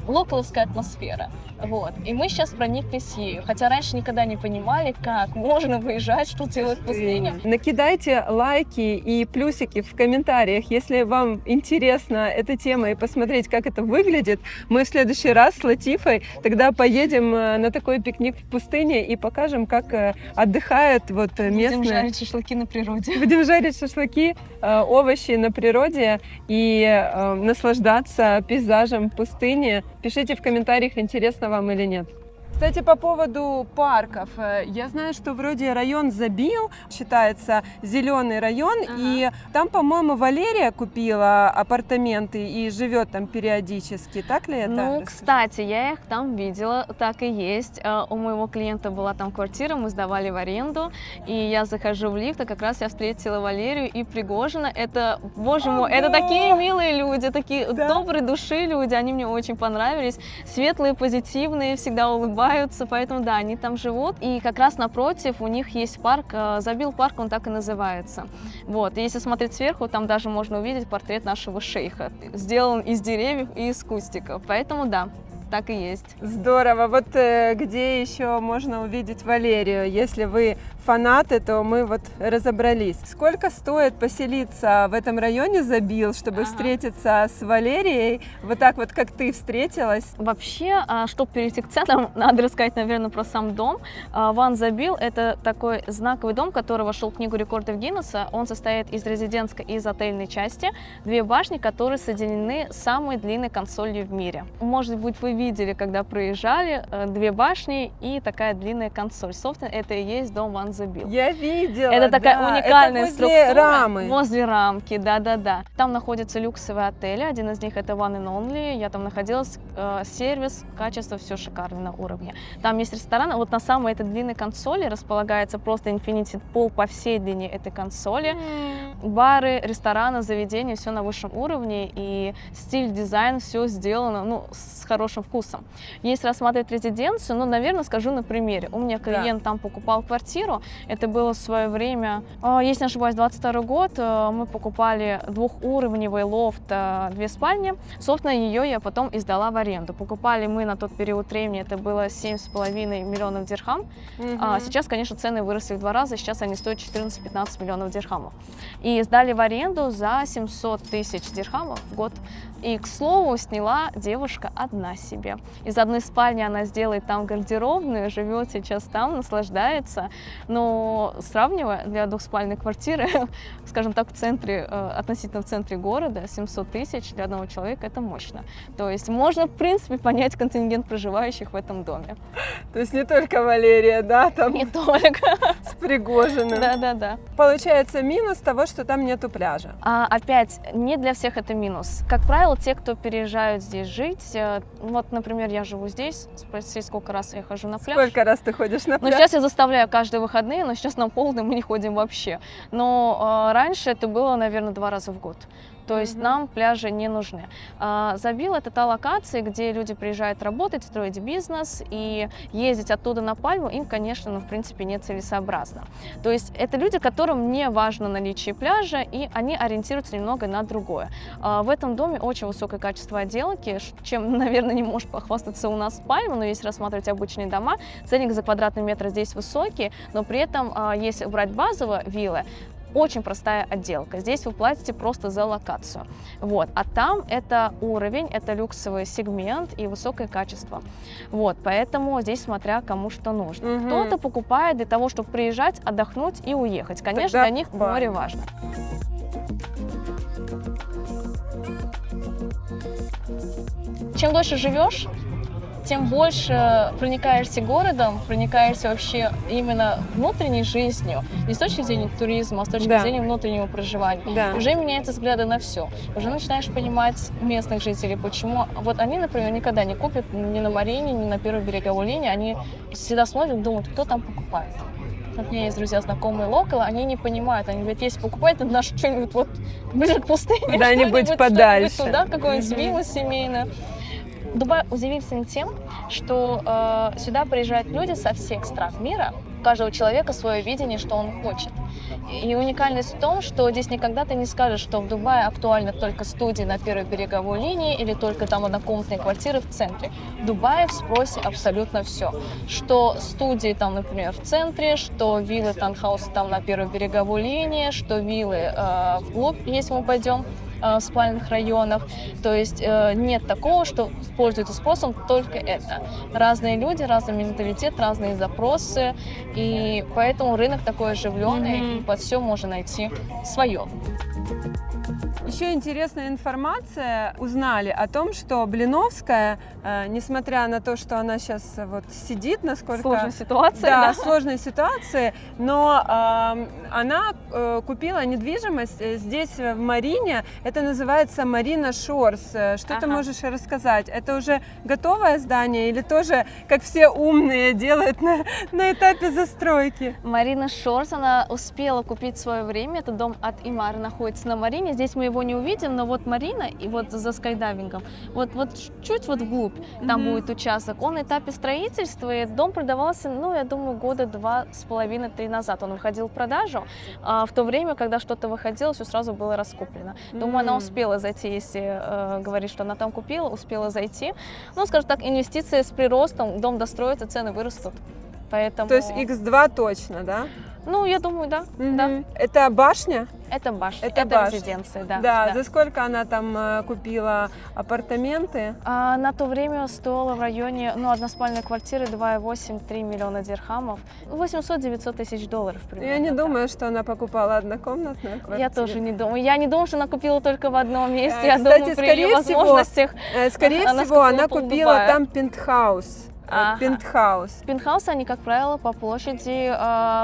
локаловская атмосфера. Вот. И мы сейчас прониклись ею. Хотя раньше никогда не понимали, как можно выезжать, что делать в пустыне. Накидайте лайки и плюсики в комментариях, если вам интересна эта тема и посмотреть, как это выглядит. Мы в следующий раз с Латифой тогда поедем на такой пикник в пустыне и покажем, как отдыхают местные. Будем жарить шашлыки на природе. Будем жарить шашлыки, овощи на природе и наслаждаться пейзажем пустыни. Пишите в комментариях, интересно вам или нет. Кстати, по поводу парков. Я знаю, что вроде район Забил считается зеленый район, и там, по-моему, Валерия купила апартаменты и живет там периодически. Так ли это? Ну, кстати, я их там видела, так и есть. У моего клиента была там квартира, мы сдавали в аренду, и я захожу в лифт, и как раз я встретила Валерию и Пригожина. Это, боже мой, это такие милые люди, такие добрые души люди, они мне очень понравились. Светлые, позитивные, всегда улыбаются. Поэтому да, они там живут, и как раз напротив у них есть парк, Забил парк, он так и называется. Вот, и если смотреть сверху, там даже можно увидеть портрет нашего шейха, сделан из деревьев и из кустиков, поэтому да. так и есть. Здорово. Вот где еще можно увидеть Валерию? Если вы фанаты, то мы вот разобрались. Сколько стоит поселиться в этом районе Забил, чтобы встретиться с Валерией, вот так вот, как ты встретилась? Вообще, чтобы перейти к ценам, надо рассказать, наверное, про сам дом. Ван Забил – это такой знаковый дом, который вошел в книгу рекордов Гиннесса. Он состоит из резидентской и из отельной части. 2 башни, которые соединены самой длинной консолью в мире. Может быть, вы видели, когда проезжали, 2 башни и такая длинная консоль. Собственно, это и есть дом Ван Забил. Я видела, это такая уникальная это возле структура. рамы. Возле рамки, да-да-да. Там находятся люксовые отели, один из них это One and Only. Я там находилась, сервис, качество, все шикарно на уровне. Там есть ресторан, вот на самой этой длинной консоли располагается просто Infinity Pool по всей длине этой консоли. Бары, рестораны, заведения, все на высшем уровне, и стиль, дизайн, все сделано, ну, с хорошим вкусом. Если рассматривать резиденцию, ну, наверное, скажу на примере. У меня клиент там покупал квартиру, это было в свое время, если не ошибаюсь, 22 год, мы покупали 2-уровневый лофт, 2 спальни, собственно, ее я потом издала в аренду. Покупали мы на тот период времени, это было 7,5 миллионов дирхам. Сейчас, конечно, цены выросли в 2 раза, сейчас они стоят 14-15 миллионов дирхамов. И сдали в аренду за 700 тысяч дирхамов в год. И, к слову, сняла девушка одна себе. Из одной спальни она сделает там гардеробную, живет сейчас там, наслаждается. Но сравнивая, для 2-спальной квартиры, скажем так, в центре, относительно в центре города, 700 тысяч для одного человека – это мощно. То есть можно, в принципе, понять контингент проживающих в этом доме. То есть не только Валерия, да, там не только. С Пригожиным. Да. Получается минус того, что там нету пляжа. Опять, не для всех это минус. Как правило, те, кто переезжают здесь жить, вот, например, я живу здесь, спроси, сколько раз я хожу на пляж. Сколько раз ты ходишь на пляж? Ну, сейчас я заставляю каждые выходные, но сейчас на полный мы не ходим вообще. Но раньше это было, наверное, 2 раза в год. То есть нам пляжи не нужны. Забил – это та локация, где люди приезжают работать, строить бизнес, и ездить оттуда на Пальму им, конечно, в принципе, нецелесообразно. То есть это люди, которым не важно наличие пляжа, и они ориентируются немного на другое. В этом доме очень высокое качество отделки, чем, наверное, не может похвастаться у нас Пальма, но если рассматривать обычные дома, ценник за квадратный метр здесь высокий, но при этом, если брать базовые виллы, очень простая отделка. Здесь вы платите просто за локацию. Вот. А там это уровень, это люксовый сегмент и высокое качество. Вот. Поэтому здесь смотря кому что нужно. Кто-то покупает для того, чтобы приезжать, отдохнуть и уехать. Конечно, тогда для них море важно. Чем дольше живешь, тем больше проникаешься городом, проникаешься вообще именно внутренней жизнью, не с точки зрения туризма, а с точки зрения внутреннего проживания. Уже меняются взгляды на все. Уже начинаешь понимать местных жителей, почему. Вот они, например, никогда не купят ни на Марине, ни на первой береговой линии, они всегда смотрят, думают, кто там покупает. У меня есть друзья, знакомые локалы, они не понимают, они говорят, если покупать, надо наш что-нибудь вот ближе к пустыне, куда-нибудь подальше, туда, какое-нибудь виллу семейное. Дубай удивительный тем, что сюда приезжают люди со всех стран мира. У каждого человека свое видение, что он хочет. И уникальность в том, что здесь никогда ты не скажешь, что в Дубае актуальны только студии на первой береговой линии или только там однокомнатные квартиры в центре. В Дубае в спросе абсолютно все. Что студии там, например, в центре, что виллы, таунхаусы там на первой береговой линии, что виллы вглубь, если мы пойдем, в спальных районах. То есть нет такого, что пользуются спросом только это. Разные люди, разный менталитет, разные запросы, и поэтому рынок такой оживленный, и под все можно найти свое. Еще интересная информация. Узнали о том, что Блиновская, несмотря на то, что она сейчас вот сидит, насколько... Сложная ситуация. Да, сложной ситуации, но она купила недвижимость здесь, в Марине. Это называется Марина Шорс. Что ты можешь рассказать? Это уже готовое здание или тоже, как все умные, делают на этапе застройки? Марина Шорс, она успела купить в свое время. Это дом от Имары, находится на Марине. Здесь мы его не увидим, но вот Марина и вот за скайдайвингом, вот чуть вот вглубь, там будет участок. Он на этапе строительства, и дом продавался, ну, я думаю, года 2,5-3 назад. Он выходил в продажу. В то время, когда что-то выходило, все сразу было раскуплено. Думаю, Поэтому она успела зайти, если говорить, что она там купила, успела зайти. Ну, скажем так, инвестиции с приростом, дом достроится, цены вырастут. Поэтому... То есть X2 точно, да? Ну, я думаю, да. Да. Это башня? Это башня, Это это башня. резиденция, да. Да. За сколько она там купила апартаменты? На то время стоила в районе, односпальной квартиры 2,8-3 миллиона дирхамов, 800-900 тысяч долларов примерно. Я не так. думаю, что она покупала однокомнатную квартиру. Я тоже не думаю. Я не думаю, что она купила только в одном месте. Я Кстати, думаю, при ее возможностях скорее всего, она купила там пентхаус. Пентхаус. Пентхаусы, они, как правило, по площади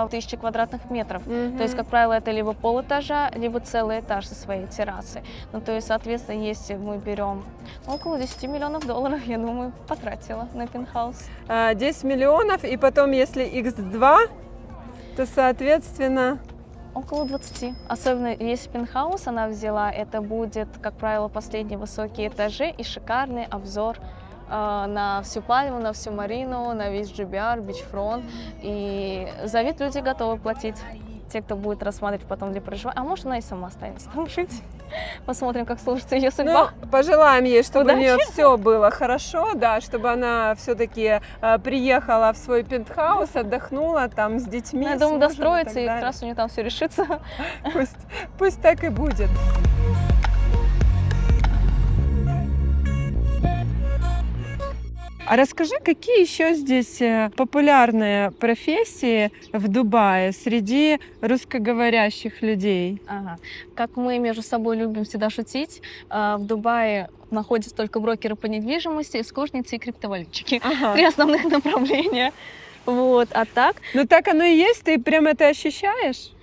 1000 квадратных метров. То есть, как правило, это либо полэтажа, либо целый этаж со своей террасой. Ну, то есть, соответственно, если мы берем около 10 миллионов долларов, я думаю, потратила на пентхаус. 10 миллионов, и потом, если X2, то, соответственно... Около 20. Особенно если пентхаус она взяла, это будет, как правило, последние высокие этажи и шикарный обзор на всю Пальму, на всю Марину, на весь GBR, бичфронт. И за вид люди готовы платить. Те, кто будет рассматривать потом для проживания. А может, она и сама останется там жить. Посмотрим, как сложится ее судьба. Ну, пожелаем ей, чтобы Удачи. у нее все было хорошо, да, чтобы она все-таки приехала в свой пентхаус, отдохнула там с детьми. Я думаю, достроится, и как раз у нее там все решится. Пусть так и будет. А расскажи, какие еще здесь популярные профессии в Дубае среди русскоговорящих людей? Ага. Как мы между собой любим всегда шутить, в Дубае находятся только брокеры по недвижимости, эскортницы и криптовалютчики. Три основных направления. Вот. А так... Ну так оно и есть? Ты прям это ощущаешь?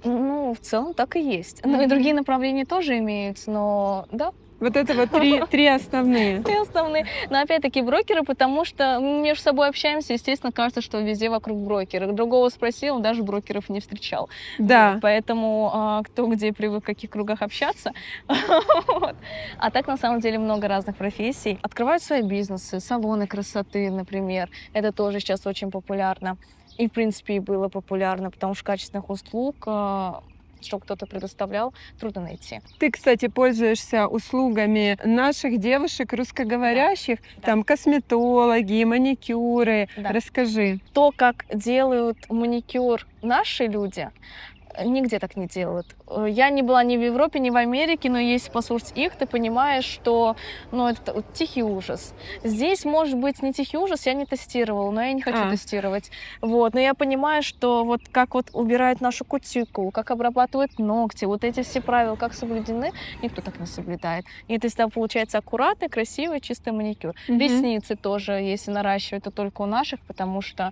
Ну, в целом так и есть. Ну и другие направления тоже имеются, но да. Вот это вот три основные. Три основные. Но опять-таки брокеры, потому что мы между собой общаемся, естественно, кажется, что везде вокруг брокеры. Другого спросил, даже брокеров не встречал. Да. Вот, поэтому кто где привык, в каких кругах общаться. А так, на самом деле, много разных профессий. Открывают свои бизнесы, салоны красоты, например. Это тоже сейчас очень популярно. И, в принципе, и было популярно, потому что качественных услуг, что кто-то предоставлял, трудно найти. Ты, кстати, пользуешься услугами наших девушек русскоговорящих, Да. там косметологи, маникюры. Да. Расскажи. То, как делают маникюр наши люди, нигде так не делают. Я не была ни в Европе, ни в Америке, но если послушать их, ты понимаешь, что это вот тихий ужас. Здесь, может быть, не тихий ужас, я не тестировала, но я не хочу тестировать. Вот. Но я понимаю, что вот как вот убирают нашу кутикулу, как обрабатывают ногти, вот эти все правила, как соблюдены, никто так не соблюдает. И это всегда получается аккуратный, красивый, чистый маникюр. Ресницы тоже, если наращивать, то только у наших, потому что,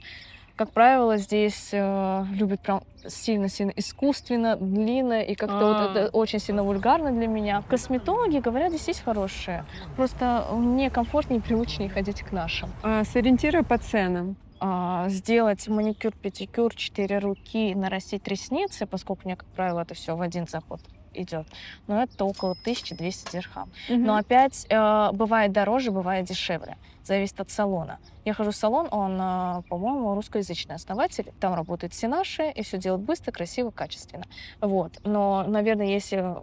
как правило, здесь любят прям сильно-сильно искусственно, длинно, и как-то вот это очень сильно вульгарно для меня. Косметологи, говорят, здесь есть хорошие. Просто мне комфортнее и привычнее ходить к нашим. Сориентируй по ценам. Сделать маникюр, педикюр, 4 руки, нарастить ресницы, поскольку мне, как правило, это все в один заход идет, но это около 1200 дирхам. Но опять бывает дороже, бывает дешевле. Зависит от салона. Я хожу в салон, он, по-моему, русскоязычный основатель. Там работают все наши, и все делают быстро, красиво, качественно. Вот. Но, наверное, если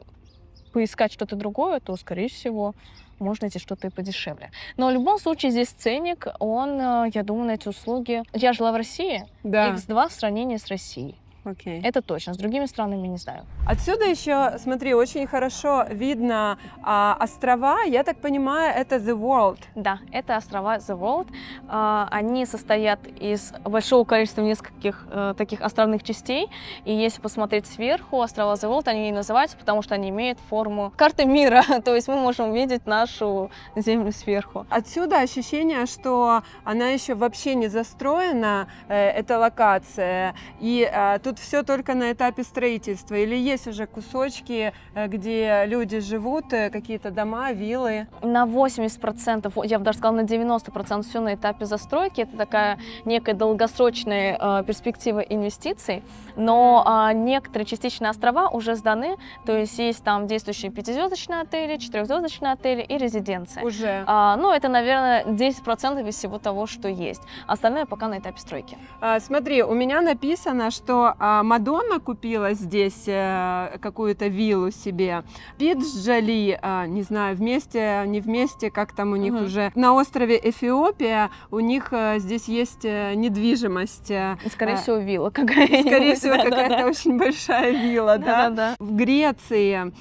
поискать что-то другое, то, скорее всего, можно найти что-то и подешевле. Но в любом случае здесь ценник, он, я думаю, на эти услуги... Я жила в России, X2 в сравнении с Россией. Okay. Это точно. С другими странами не знаю. Отсюда еще, смотри, очень хорошо видно острова. Я так понимаю, это The World. Да, это острова The World. Они состоят из большого количества нескольких таких островных частей. И если посмотреть сверху, острова The World, они и называются, потому что они имеют форму карты мира. То есть мы можем видеть нашу землю сверху. Отсюда ощущение, что она еще вообще не застроена, эта локация. И тут все только на этапе строительства? Или есть уже кусочки, где люди живут, какие-то дома, виллы? На 80%, я бы даже сказала, на 90% все на этапе застройки. Это такая некая долгосрочная перспектива инвестиций. Но некоторые частичные острова уже сданы. То есть есть там действующие 5-звездочные отели, 4-звездочные отели и резиденции. Уже? Это, наверное, 10% из всего того, что есть. Остальное пока на этапе стройки. Смотри, у меня написано, что Мадонна купила здесь какую-то виллу себе. Пит с Джоли, не знаю, вместе, не вместе, как там у них уже. На острове Эфиопия у них здесь есть недвижимость. Скорее всего, вилла какая-нибудь. Скорее всего, какая-то очень большая вилла, да? В Греции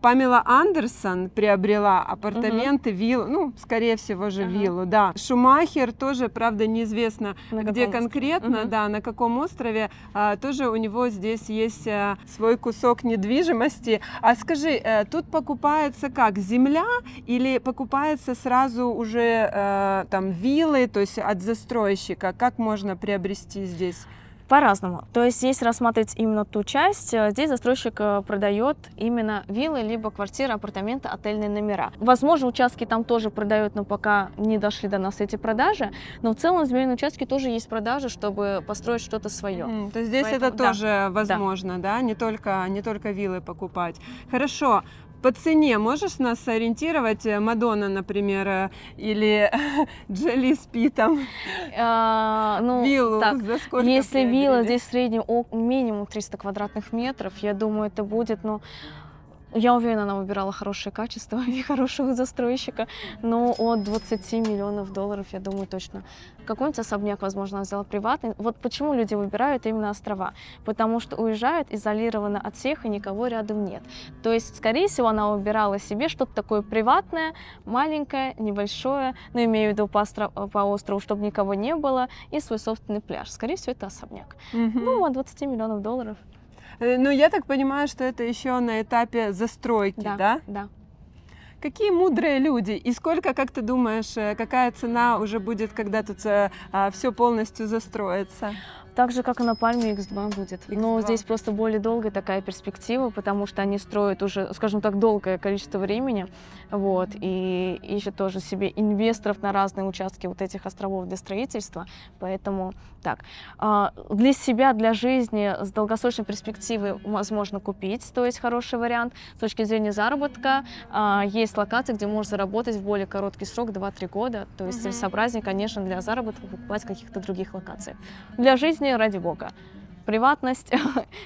Памела Андерсон приобрела апартаменты, виллу, ну, скорее всего же виллу, да. Шумахер тоже, правда, неизвестно, где конкретно, да, на каком острове, тоже у него здесь есть свой кусок недвижимости. А скажи, тут покупается как, земля или покупается сразу уже там виллы, то есть от застройщика? Как можно приобрести здесь? По-разному. То есть, если рассматривать именно ту часть, здесь застройщик продает именно виллы, либо квартиры, апартаменты, отельные номера. Возможно, участки там тоже продают, но пока не дошли до нас эти продажи. Но в целом, в земельном участке тоже есть продажи, чтобы построить что-то свое. То есть здесь поэтому, это тоже возможно, да? Не только виллы покупать. Хорошо. По цене можешь нас ориентировать? Мадонна, например, или Джоли с Питом? Виллу за сколько? Если вилла здесь в среднем минимум 300 квадратных метров, я думаю, это будет, я уверена, она выбирала хорошее качество и хорошего застройщика, но от 20 миллионов долларов, я думаю, точно. Какой-нибудь особняк, возможно, она взяла приватный. Вот почему люди выбирают именно острова. Потому что уезжают изолированно от всех, и никого рядом нет. То есть, скорее всего, она выбирала себе что-то такое приватное, маленькое, небольшое, но имею в виду по острову, чтобы никого не было, и свой собственный пляж. Скорее всего, это особняк. От 20 миллионов долларов. Ну, я так понимаю, что это еще на этапе застройки, да? Да. Какие мудрые люди. И сколько, как ты думаешь, какая цена уже будет, когда тут все полностью застроится? Так же, как и на Пальме X2 будет. Но здесь просто более долгая такая перспектива, потому что они строят уже, скажем так, долгое количество времени, и ищут тоже себе инвесторов на разные участки вот этих островов для строительства. Поэтому так. Для себя, для жизни с долгосрочной перспективы возможно купить, то есть хороший вариант. С точки зрения заработка есть локации, где можно заработать в более короткий срок, 2-3 года. То есть целесообразнее, конечно, для заработка покупать в каких-то других локациях. Для жизни, ради бога. Приватность,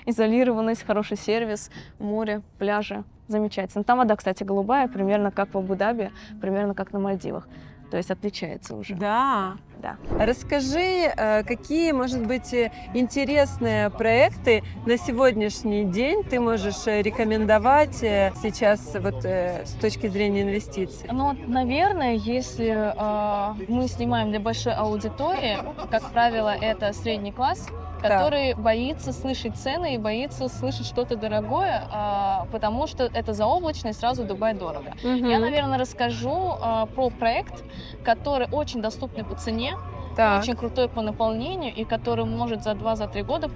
изолированность, хороший сервис, море, пляжи. Замечательно. Там вода, кстати, голубая, примерно как в Абу-Даби, примерно как на Мальдивах. То есть отличается уже. Да. Да. Расскажи, какие, может быть, интересные проекты на сегодняшний день ты можешь рекомендовать сейчас с точки зрения инвестиций? Наверное, если мы снимаем для большой аудитории, как правило, это средний класс, который боится слышать цены и боится слышать что-то дорогое, потому что это заоблачно и сразу Дубай дорого. Я, наверное, расскажу про проект, который очень доступный по цене, очень крутой по наполнению и который может за 2-3 года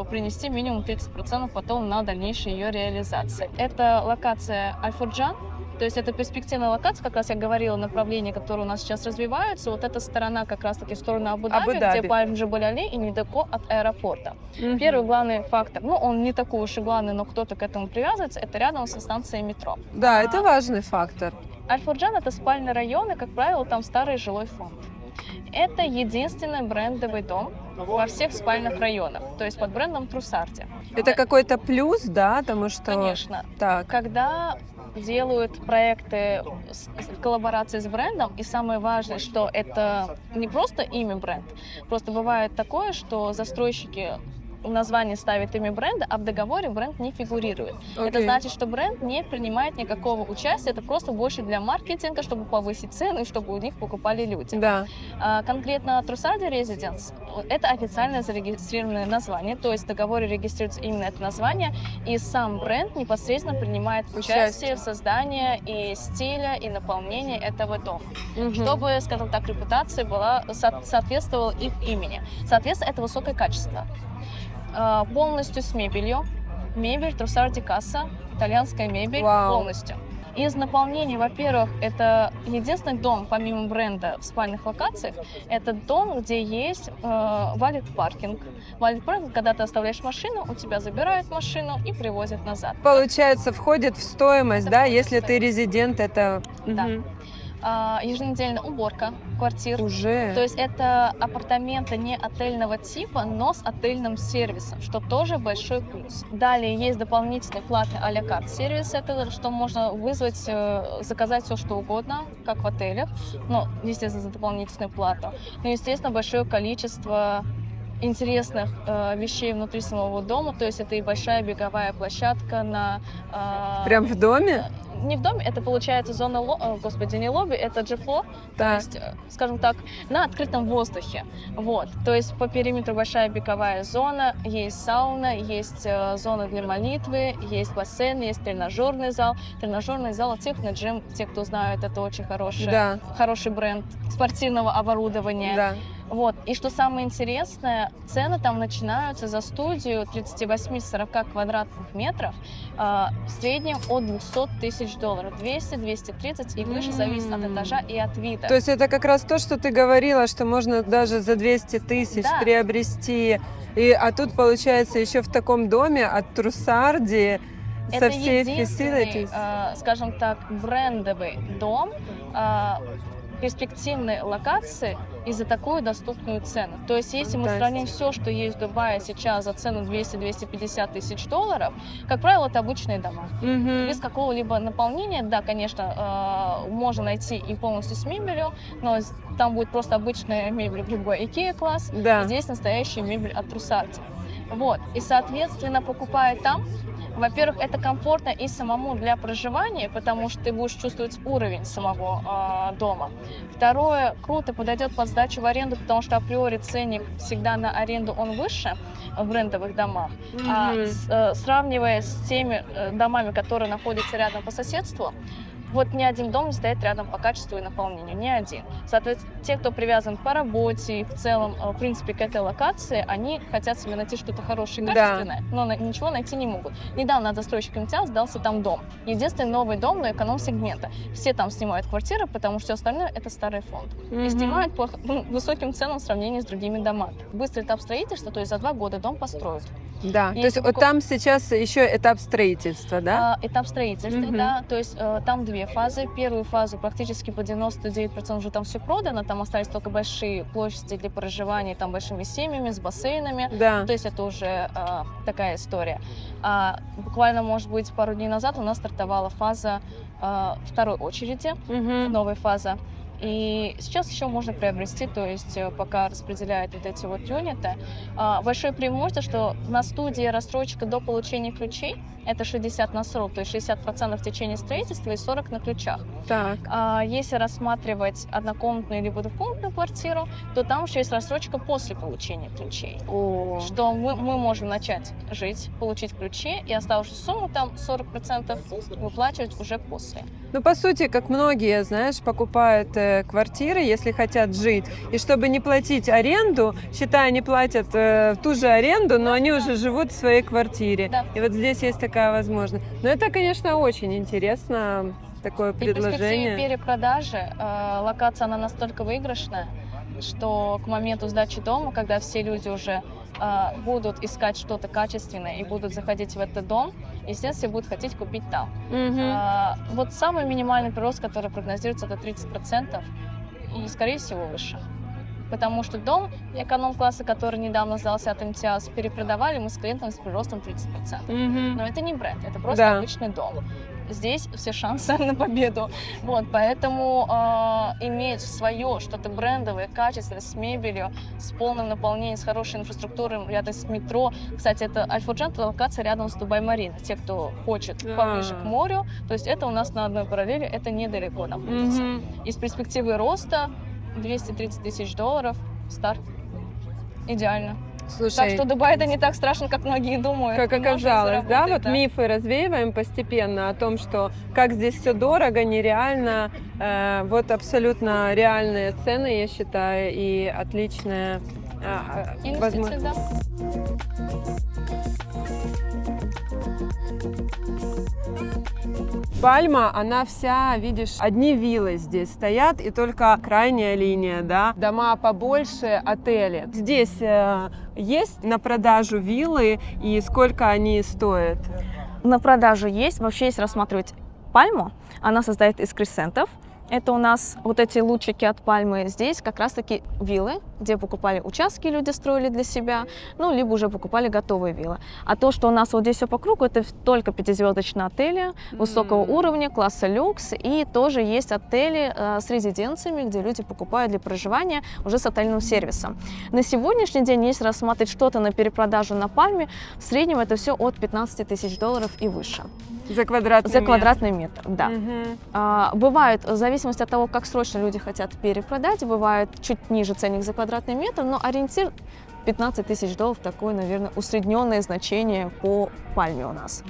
принести минимум 30% потом на дальнейшей ее реализации. Это локация Аль-Фурджан. То есть это перспективная локация, как раз я говорила, направления, которые у нас сейчас развиваются. Вот эта сторона как раз-таки в сторону Абу-Даби, где Пальм Джебель-Али и недалеко от аэропорта. Первый главный фактор, он не такой уж и главный, но кто-то к этому привязывается, это рядом со станцией метро. Да, это важный фактор. Аль-Фурджан — это спальный район, и, как правило, там старый жилой фонд. Это единственный брендовый дом во всех спальных районах, то есть под брендом Трусарди. Это какой-то плюс, да, потому что... Конечно. Когда делают проекты в коллаборации с брендом, и самое важное, что это не просто имя бренд, просто бывает такое, что застройщики в названии ставит имя бренда, а в договоре бренд не фигурирует. Это значит, что бренд не принимает никакого участия, это просто больше для маркетинга, чтобы повысить цену и чтобы у них покупали люди. Да. Конкретно Трусарди Residence — это официальное зарегистрированное название, то есть в договоре регистрируется именно это название, и сам бренд непосредственно принимает участие в создании и стиля, и наполнении этого дома, чтобы, скажем так, репутация соответствовала их имени. Соответственно, это высокое качество. Полностью с мебелью. Мебель Трусарди Касса, итальянская мебель полностью. Из наполнения, во-первых, это единственный дом, помимо бренда, в спальных локациях. Это дом, где есть валид-паркинг. Валид-паркинг, когда ты оставляешь машину, у тебя забирают машину и привозят назад. Получается, входит в стоимость, да, если ты резидент, это... Да. еженедельная уборка квартир. Уже. То есть это апартаменты не отельного типа, но с отельным сервисом, что тоже большой плюс. Далее есть дополнительные платы а-ля карт сервис, это что можно вызвать, заказать все что угодно, как в отелях, но, естественно, за дополнительную плату. Ну, естественно, большое количество интересных вещей внутри самого дома, то есть это и большая беговая площадка на... Прям в доме? Не в доме, это получается зона, господи, не лобби, это G-Floor, то есть, скажем так, на открытом воздухе. Вот, то есть по периметру большая беговая зона, есть сауна, есть зона для молитвы, есть бассейн, есть тренажерный зал. Тренажерный зал Техно Джим, те, кто знают, это очень хороший бренд спортивного оборудования. Да. Вот. И что самое интересное, цены там начинаются за студию 38-40 квадратных метров в среднем от $200 тысяч. 200, 230 и выше, зависит от этажа и от вида. То есть это как раз то, что ты говорила, что можно даже за 200 тысяч приобрести. А тут получается еще в таком доме от Трусарди со всей facilities. Скажем так, брендовый дом перспективной локации и за такую доступную цену. То есть, если мы сравним все, что есть в Дубае сейчас за цену $200-250 тысяч, как правило, это обычные дома. Без какого-либо наполнения, да, конечно, можно найти и полностью с мебелью, но там будет просто обычная мебель в любой IKEA-класс, здесь настоящая мебель от Trussardi. Вот. И, соответственно, покупая там, во-первых, это комфортно и самому для проживания, потому что ты будешь чувствовать уровень самого дома. Второе, круто подойдет под сдачу в аренду, потому что априори ценник всегда на аренду он выше в брендовых домах. Сравнивая с теми домами, которые находятся рядом по соседству, вот ни один дом не стоит рядом по качеству и наполнению, ни один. Соответственно, те, кто привязан по работе и в целом, в принципе, к этой локации, они хотят себе найти что-то хорошее и качественное, но ничего найти не могут. Недавно от застройщика МТА сдался там дом. Единственный новый дом, но эконом-сегмента. Все там снимают квартиры, потому что все остальное это старый фонд. И снимают по высоким ценам в сравнении с другими домами. Быстрый этап строительства, то есть за 2 года дом построят. Да, то есть вот там сейчас еще этап строительства, да? Этап строительства, да, то есть там 2 фазы. Первую фазу практически по 99% уже там все продано, там остались только большие площади для проживания, там большими семьями, с бассейнами, то есть это уже такая история. Буквально, может быть, пару дней назад у нас стартовала фаза второй очереди, новая фаза. И сейчас еще можно приобрести, то есть пока распределяют вот эти вот юниты. Большое преимущество, что на студии рассрочка до получения ключей это 60 на срок, то есть 60% в течение строительства и 40% на ключах. Так. Если рассматривать однокомнатную либо двухкомнатную квартиру, то там еще есть рассрочка после получения ключей. Что мы можем начать жить, получить ключи, и оставшуюся сумму, там 40%, выплачивать уже после. Ну, по сути, как многие, знаешь, покупают квартиры, если хотят жить. И чтобы не платить аренду, считай, они платят ту же аренду, но они уже живут в своей квартире. И вот здесь есть такая возможность. Но это, конечно, очень интересно, такое предложение. И в перспективе перепродажи локация, она настолько выигрышная, что к моменту сдачи дома, когда все люди уже будут искать что-то качественное и будут заходить в этот дом, естественно, все будут хотеть купить там. Вот самый минимальный прирост, который прогнозируется, это 30%, и, скорее всего, выше. Потому что дом эконом-класса, который недавно сдался от МТАС, перепродавали мы с клиентом с приростом 30%. Но это не бренд, это просто обычный дом. Здесь все шансы на победу. Вот, поэтому иметь свое, что-то брендовое, качественное, с мебелью, с полным наполнением, с хорошей инфраструктурой, рядом с метро. Кстати, это Альфа-Джен, это локация рядом с Дубай-Марина. Те, кто хочет поближе к морю, то есть это у нас на одной параллели, это недалеко находится. И с перспективой роста $230 тысяч, старт. Идеально. Слушай, так что Дубай это не так страшно, как многие думают. Как оказалось, да? Вот мифы развеиваем постепенно о том, что как здесь все дорого, нереально. Вот абсолютно реальные цены, я считаю, и отличная возможность. Пальма, она вся, видишь, одни виллы здесь стоят, и только крайняя линия, да, дома побольше, отели. Здесь есть на продажу виллы, и сколько они стоят? На продажу есть. Вообще, если рассматривать Пальму, она состоит из кресентов, Это у нас вот эти лучики от пальмы. Здесь как раз-таки виллы, где покупали участки, люди строили для себя, ну, либо уже покупали готовые виллы. А то, что у нас вот здесь все по кругу, это только пятизвездочные отели высокого уровня, класса люкс, и тоже есть отели с резиденциями, где люди покупают для проживания уже с отельным сервисом. На сегодняшний день, если рассматривать что-то на перепродажу на Пальме, в среднем это все от 15 тысяч долларов и выше. За квадратный За метр? квадратный метр, да. Бывает, в зависимости от того, как срочно люди хотят перепродать, бывает чуть ниже ценник за квадратный метр, но ориентир 15 тысяч долларов, такое, наверное, усредненное значение по Пальме у нас.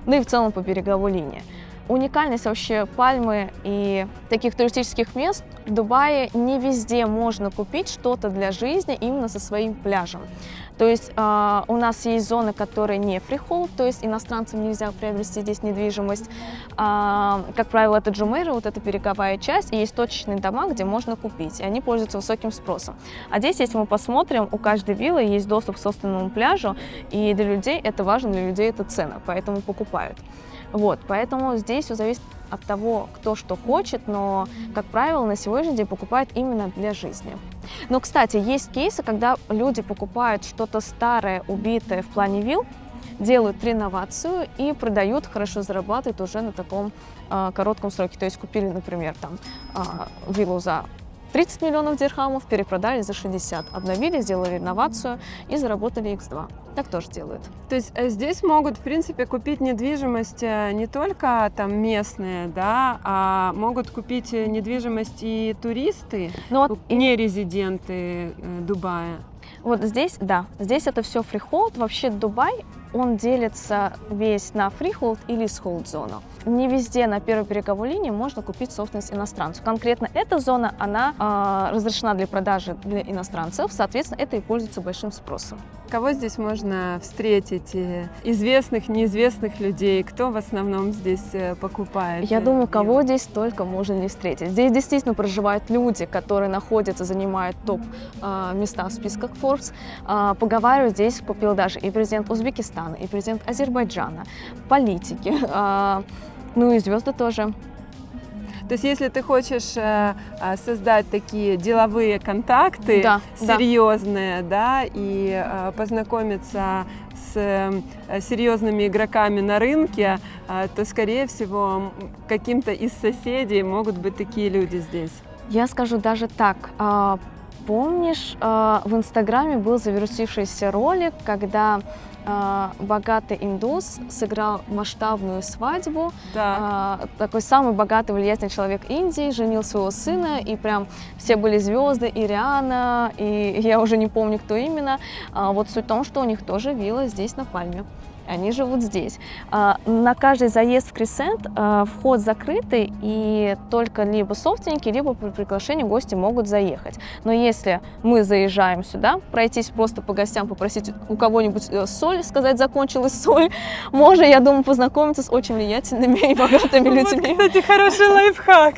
Ну и в целом по береговой линии. Уникальность вообще Пальмы и таких туристических мест в Дубае: не везде можно купить что-то для жизни именно со своим пляжем. То есть у нас есть зоны, которые не фрихолд, то есть иностранцам нельзя приобрести здесь недвижимость. Как правило, это Джумейра, вот эта береговая часть, и есть точечные дома, где можно купить, и они пользуются высоким спросом. А здесь, если мы посмотрим, у каждой виллы есть доступ к собственному пляжу, и для людей это важно, для людей это ценно, поэтому покупают. Вот, поэтому здесь все зависит от того, кто что хочет, но, как правило, на сегодняшний день покупают именно для жизни. Но, кстати, есть кейсы, когда люди покупают что-то старое, убитое в плане вилл, делают реновацию и продают, хорошо зарабатывают уже на таком коротком сроке. То есть купили, например, там виллу за 30 миллионов дирхамов, перепродали за 60, обновили, сделали реновацию и заработали X2. Так тоже делают. То есть здесь могут, в принципе, купить недвижимость не только там местные, да, а могут купить недвижимость и туристы, не резиденты Дубая. Вот здесь, да, здесь это все фрихолд. Вообще Дубай, он делится весь на фрихолд и лизхолд зону. Не везде на первой береговой линии можно купить собственность иностранцу. Конкретно эта зона, она разрешена для продажи для иностранцев, соответственно, это и пользуется большим спросом. Кого здесь можно встретить? Известных, неизвестных людей? Кто в основном здесь покупает? Я думаю, кого здесь только можно не встретить. Здесь действительно проживают люди, которые находятся, занимают топ-места в списках Forbes. Поговариваю, здесь купил даже и президент Узбекистана, и президент Азербайджана, политики, ну и звезды тоже. То есть, если ты хочешь создать такие деловые контакты, серьезные, да, и познакомиться с серьезными игроками на рынке, то, скорее всего, каким-то из соседей могут быть такие люди здесь. Я скажу даже так. Помнишь, в Инстаграме был завирусившийся ролик, когда богатый индус сыграл масштабную свадьбу. Такой самый богатый, влиятельный человек Индии женил своего сына, и прям все были звезды, и Риана, и я уже не помню, кто именно. Вот суть в том, что у них тоже вилла здесь на Пальме. Они живут здесь. На каждый заезд в Кресент вход закрытый, и только либо собственники, либо при приглашении гости могут заехать. Но если мы заезжаем сюда, пройтись просто по гостям, попросить у кого-нибудь соль, сказать, закончилась соль, можно, я думаю, познакомиться с очень влиятельными и богатыми людьми. Вот, кстати, хороший лайфхак.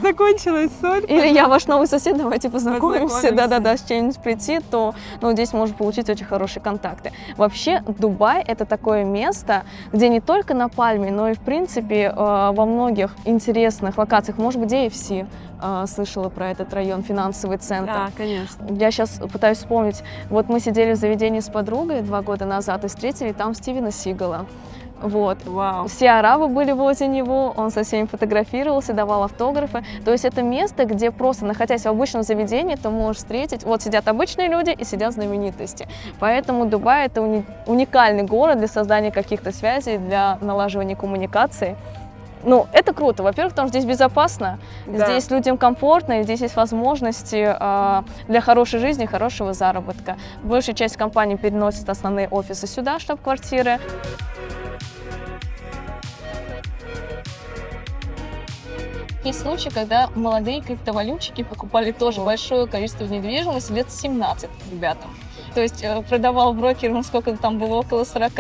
Закончилась соль. Или я ваш новый сосед, давайте познакомимся. Да-да-да, с чем-нибудь прийти, то здесь можно получить очень хорошие контакты. Вообще, Дубай — это такое место, где не только на Пальме, но и, в принципе, во многих интересных локациях, может быть, DFC, слышала про этот район, финансовый центр. Да, конечно. Я сейчас пытаюсь вспомнить. Вот мы сидели в заведении с подругой 2 года назад и встретили там Стивена Сигала. Вот. Вау. Все арабы были возле него, он со всеми фотографировался, давал автографы. То есть это место, где просто, находясь в обычном заведении, ты можешь встретить, вот сидят обычные люди и сидят знаменитости. Поэтому Дубай — это уникальный город для создания каких-то связей, для налаживания коммуникаций. Ну, это круто. Во-первых, потому что здесь безопасно, здесь людям комфортно, и здесь есть возможности для хорошей жизни, хорошего заработка. Большая часть компаний переносит основные офисы сюда, штаб-квартиры. Есть случаи, когда молодые криптовалютчики покупали тоже большое количество недвижимости лет 17 ребятам. То есть продавал брокер, ну сколько там было, около 40,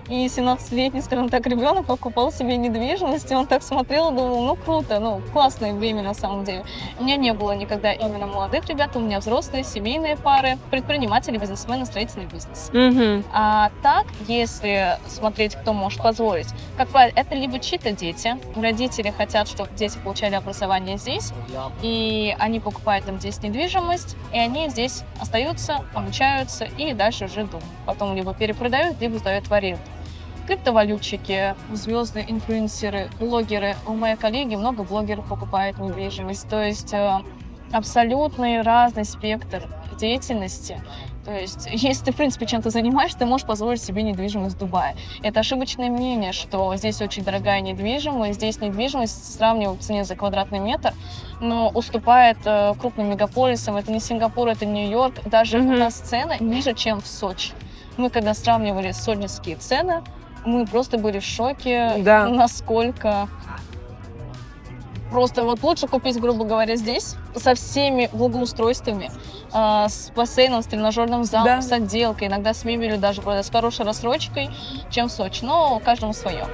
и 17-летний, скажем так, ребенок покупал себе недвижимость, и он так смотрел и думал, ну круто, ну классное время на самом деле. У меня не было никогда именно молодых ребят, у меня взрослые, семейные пары, предприниматели, бизнесмены, строительный бизнес. А так, если смотреть, кто может позволить, как правило, это либо чьи-то дети, родители хотят, чтобы дети получали образование здесь, и они покупают там здесь недвижимость, и они здесь остаются, обучаются и дальше уже думают. Потом либо перепродают, либо сдают в аренду. Криптовалютчики, звезды, инфлюенсеры, блогеры. У моей коллеги много блогеров покупают недвижимость. То есть абсолютный разный спектр деятельности. То есть, если ты, в принципе, чем-то занимаешься, ты можешь позволить себе недвижимость в Дубае. Это ошибочное мнение, что здесь очень дорогая недвижимость. Здесь недвижимость, сравнивая в цене за квадратный метр, но уступает крупным мегаполисам. Это не Сингапур, это Нью-Йорк. Даже у нас цены ниже, чем в Сочи. Мы, когда сравнивали сочинские цены, мы просто были в шоке, насколько... Просто вот лучше купить, грубо говоря, здесь, со всеми благоустройствами, с бассейном, с тренажерным залом, с отделкой, иногда с мебелью даже, с хорошей рассрочкой, чем в Сочи. Но каждому свое.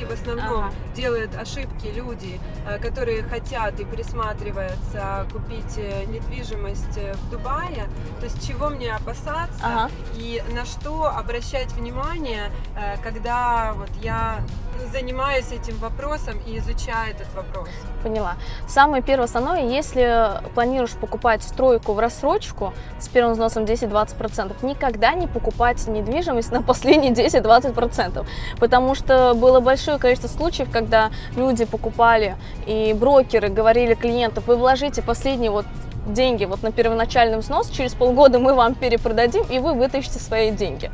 В основном делают ошибки люди, которые хотят и присматриваются купить недвижимость в Дубае, то есть чего мне опасаться и на что обращать внимание, когда вот я занимаюсь этим вопросом и изучаю этот вопрос. Поняла. Самое первое основное, если планируешь покупать стройку в рассрочку с первым взносом 10-20%, никогда не покупать недвижимость на последние 10-20%, потому что было большое количество случаев, когда люди покупали и брокеры говорили клиентам, вы вложите последние деньги на первоначальный взнос, через полгода мы вам перепродадим, и вы вытащите свои деньги.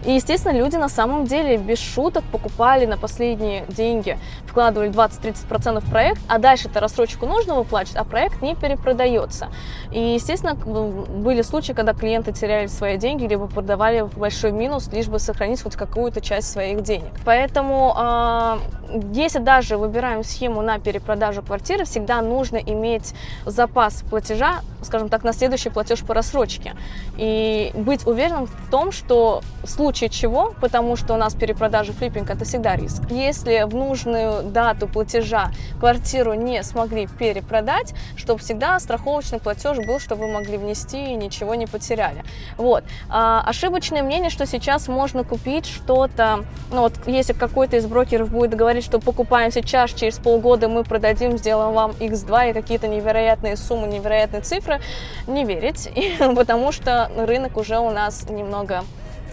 И, естественно, люди на самом деле без шуток покупали на последние деньги, вкладывали 20-30% в проект, а дальше-то рассрочку нужно выплачивать, а проект не перепродается. И, естественно, были случаи, когда клиенты теряли свои деньги, либо продавали в большой минус, лишь бы сохранить хоть какую-то часть своих денег. Поэтому, если даже выбираем схему на перепродажу квартиры, всегда нужно иметь запас платежа, скажем так, на следующий платеж по рассрочке. И быть уверенным в том, что в случае чего, потому что у нас перепродажа флиппинг, это всегда риск. Если в нужную дату платежа квартиру не смогли перепродать, чтобы всегда страховочный платеж был, чтобы вы могли внести и ничего не потеряли. Вот. Ошибочное мнение, что сейчас можно купить что-то, если какой-то из брокеров будет говорить, что покупаем сейчас, через полгода мы продадим, сделаем вам X2 и какие-то невероятные суммы, невероятные цифры, не верить, потому что рынок уже у нас немного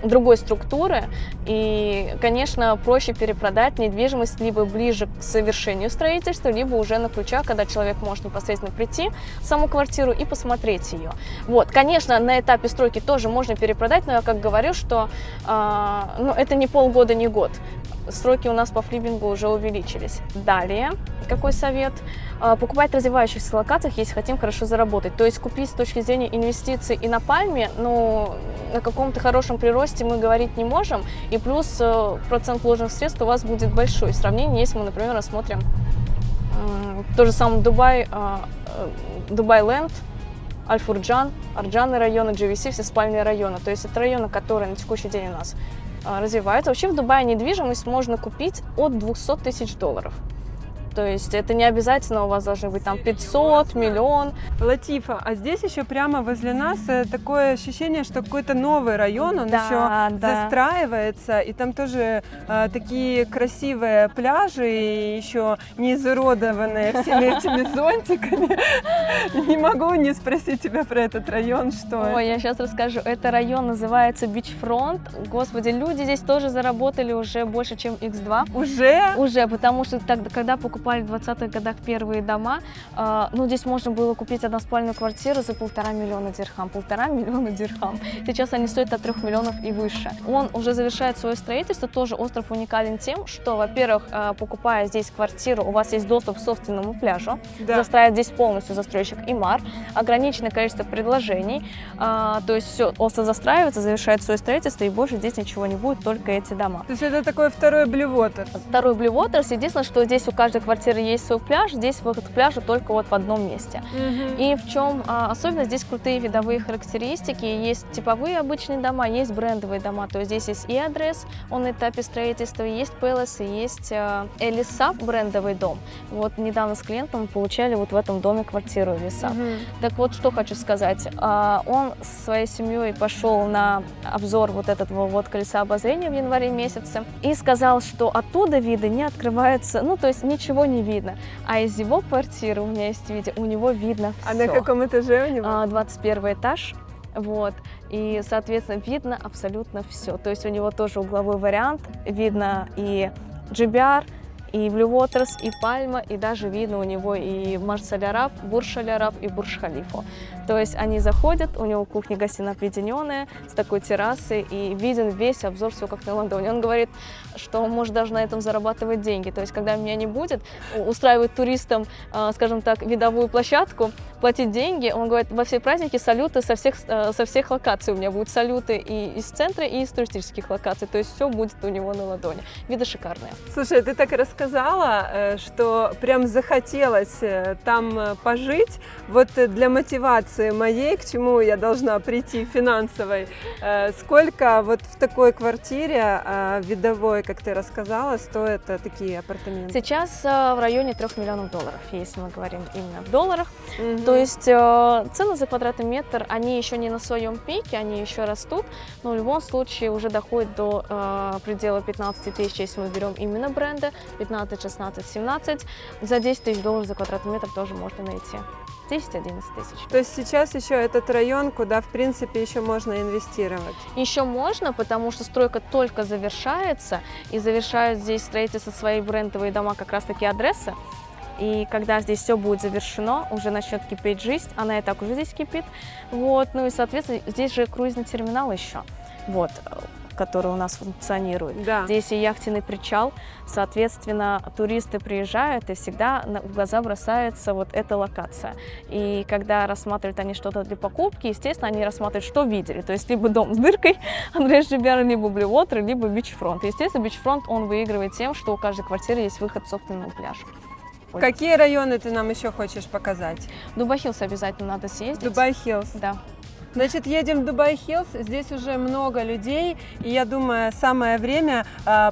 другой структуры, и, конечно, проще перепродать недвижимость либо ближе к совершению строительства, либо уже на ключах, когда человек может непосредственно прийти в саму квартиру и посмотреть ее. Вот, конечно, на этапе стройки тоже можно перепродать, но я как говорю, что это не полгода, не год. Сроки у нас по флиппингу уже увеличились. Далее, какой совет? Покупать в развивающихся локациях, если хотим хорошо заработать. То есть купить с точки зрения инвестиций и на Пальме, на каком-то хорошем приросте мы говорить не можем. И плюс процент вложенных средств у вас будет большой. В сравнении, если мы, например, рассмотрим то же самое Дубай Ленд, Аль-Фурджан, Арджаны районы, GVC, все спальные районы. То есть это районы, которые на текущий день у нас развиваются. Вообще в Дубае недвижимость можно купить от $200 тысяч. То есть это не обязательно у вас должны быть там 500, миллион. Латифа, а здесь еще прямо возле нас такое ощущение, что какой-то новый район, он еще застраивается, и там тоже такие красивые пляжи, и еще не изуродованные всеми этими зонтиками. Не могу не спросить тебя про этот район, что это. Ой, я сейчас расскажу. Это район называется Бичфронт. Господи, люди здесь тоже заработали уже больше, чем X2. Уже? Уже, потому что когда покупали в 20-х годах первые дома, здесь можно было купить односпальную квартиру за 1,5 миллиона дирхам. 1,5 миллиона дирхам. Сейчас они стоят от 3 миллионов и выше. Он уже завершает свое строительство. Тоже остров уникален тем, что, во-первых, покупая здесь квартиру, у вас есть доступ к собственному пляжу. Застраивает здесь полностью застройщик Имар. Ограниченное количество предложений. То есть все, остров застраивается, завершает свое строительство, и больше здесь ничего не будет, только эти дома. То есть это такой второй Blue Waters? Второй Blue Waters. Единственное, что здесь у каждой квартиры квартиры есть свой пляж, здесь выход к пляжу только вот в одном месте. И в чем особенно здесь крутые видовые характеристики, есть типовые обычные дома, есть брендовые дома, то есть здесь есть и адрес, он на этапе строительства, есть Palace, и есть Элиса, брендовый дом. Вот недавно с клиентом получали вот в этом доме квартиру Элиса. Так вот, что хочу сказать, он со своей семьей пошел на обзор вот этого вот колеса обозрения в январе месяце и сказал, что оттуда виды не открываются, ну то есть ничего не видно, а из его квартиры, у меня есть видео, у него видно все. А на каком этаже у него? 21 этаж. Вот, и, соответственно, видно абсолютно все. То есть у него тоже угловой вариант, видно и GBR, и Blue Waters, и Пальма, и даже видно у него и Марс Аль-Араб, Бурдж Аль-Араб и Бурдж Халифу. То есть они заходят, у него кухня-гостиная объединенная с такой террасой, и виден весь обзор, все как на Лондоне. Он говорит, что он может даже на этом зарабатывать деньги. То есть когда меня не будет, устраивать туристам, скажем так, видовую площадку, платить деньги. Он говорит, во все праздники салюты со всех локаций. У меня будут салюты и из центра, и из туристических локаций. То есть все будет у него на ладони. Виды шикарные. Слушай, ты так рассказала, что прям захотелось там пожить. Вот для мотивации моей, к чему я должна прийти финансовой, сколько вот в такой квартире видовой, как ты рассказала, стоят такие апартаменты? Сейчас в районе 3 миллионов долларов, если мы говорим именно в долларах. То есть цены за квадратный метр, они еще не на своем пике, они еще растут, но в любом случае уже доходят до предела 15 тысяч, если мы берем именно бренды, 15, 16, 17. За 10 тысяч долларов за квадратный метр тоже можно найти. 10-11 тысяч. То есть сейчас еще этот район, куда в принципе еще можно инвестировать? Еще можно, потому что стройка только завершается, и завершают здесь строительство свои брендовые дома как раз таки адресы. И когда здесь все будет завершено, уже начнет кипеть жизнь, она и так уже здесь кипит. Вот. Ну и, соответственно, здесь же круизный терминал еще, вот, который у нас функционирует. Да. Здесь и яхтенный причал, соответственно, туристы приезжают, и всегда в глаза бросается вот эта локация. И когда рассматривают они что-то для покупки, естественно, они рассматривают, что видели. То есть либо дом с дыркой Андреа GBR, либо Blue Water, либо бичфронт. Естественно, бичфронт, он выигрывает тем, что у каждой квартиры есть выход в собственный пляж. Какие районы ты нам еще хочешь показать? Дубай-Хиллз обязательно надо съездить. Дубай-Хиллз. Да. Значит, едем в Дубай-Хиллз, здесь уже много людей, и я думаю, самое время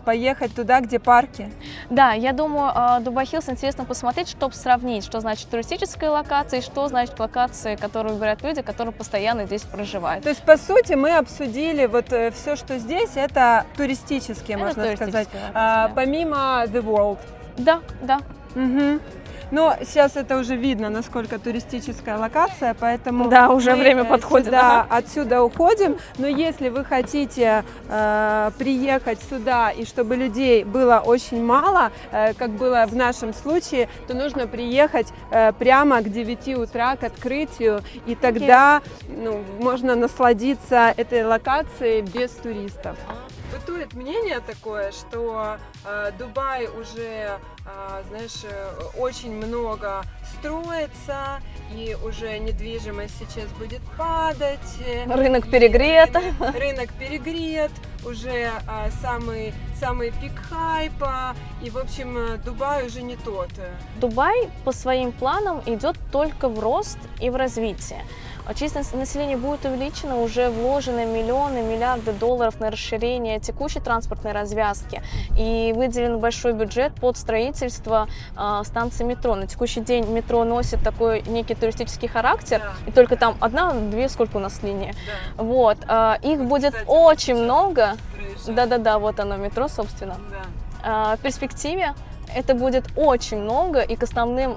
поехать туда, где парки. Да, я думаю, Дубай-Хиллз интересно посмотреть, чтобы сравнить, что значит туристическая локация и что значит локации, которые выбирают люди, которые постоянно здесь проживают. То есть, по сути, мы обсудили вот все, что здесь, это туристические, Это можно туристические сказать, локации, да. помимо The World. Да, да. Угу. Но сейчас это уже видно, насколько туристическая локация, поэтому Да, уже мы время подходит. отсюда уходим. Но если вы хотите приехать сюда и чтобы людей было очень мало, как было в нашем случае, то нужно приехать прямо к 9 утра к открытию, и тогда можно насладиться этой локацией без туристов. Бытует мнение такое, что Дубай уже, знаешь, очень много строится, и уже недвижимость сейчас будет падать. Рынок перегрет. Рынок перегрет, уже самый пик хайпа, и, в общем, Дубай уже не тот. Дубай по своим планам идет только в рост и в развитие. Численность населения будет увеличена, уже вложены миллионы, миллиарды долларов на расширение текущей транспортной развязки и выделен большой бюджет под строительство станции метро. На текущий день метро носит такой некий туристический характер, Да. и только там одна-две, сколько у нас линий. Да. Вот, их будет Кстати, очень много. Крыша. Да-да-да, вот оно метро, собственно. Да. В перспективе это будет очень много, и к основным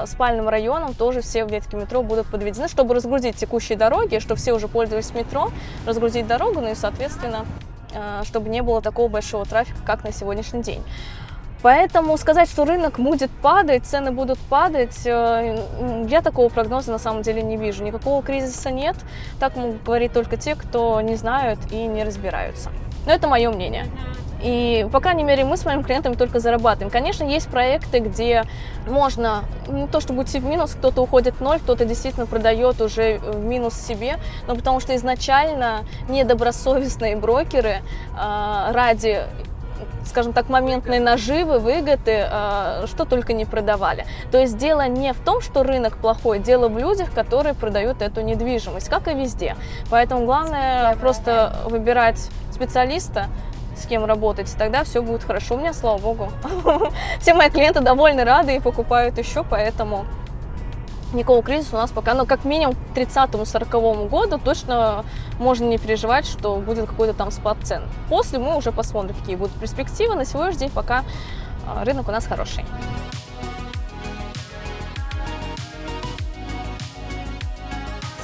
спальным районам тоже все ветки метро будут подведены, чтобы разгрузить текущие дороги, чтобы все уже пользовались метро, разгрузить дорогу, ну и, соответственно, чтобы не было такого большого трафика, как на сегодняшний день. Поэтому сказать, что рынок будет падать, цены будут падать, я такого прогноза на самом деле не вижу. Никакого кризиса нет, так могут говорить только те, кто не знают и не разбираются. Но это мое мнение. И, по крайней мере, мы с моими клиентами только зарабатываем. Конечно, есть проекты, где можно не то чтобы уйти в минус, кто-то уходит в ноль, кто-то действительно продает уже в минус себе, но потому что изначально недобросовестные брокеры ради скажем так, моментной наживы, выгоды, что только не продавали. То есть дело не в том, что рынок плохой, дело в людях, которые продают эту недвижимость, как и везде. Поэтому главное просто выбирать специалиста, с кем работать, тогда все будет хорошо. У меня, слава богу, все мои клиенты довольны, рады и покупают еще, поэтому никакого кризиса у нас пока, ну, как минимум к 30-40 году точно можно не переживать, что будет какой-то там спад цен. После мы уже посмотрим, какие будут перспективы. На сегодняшний день пока рынок у нас хороший.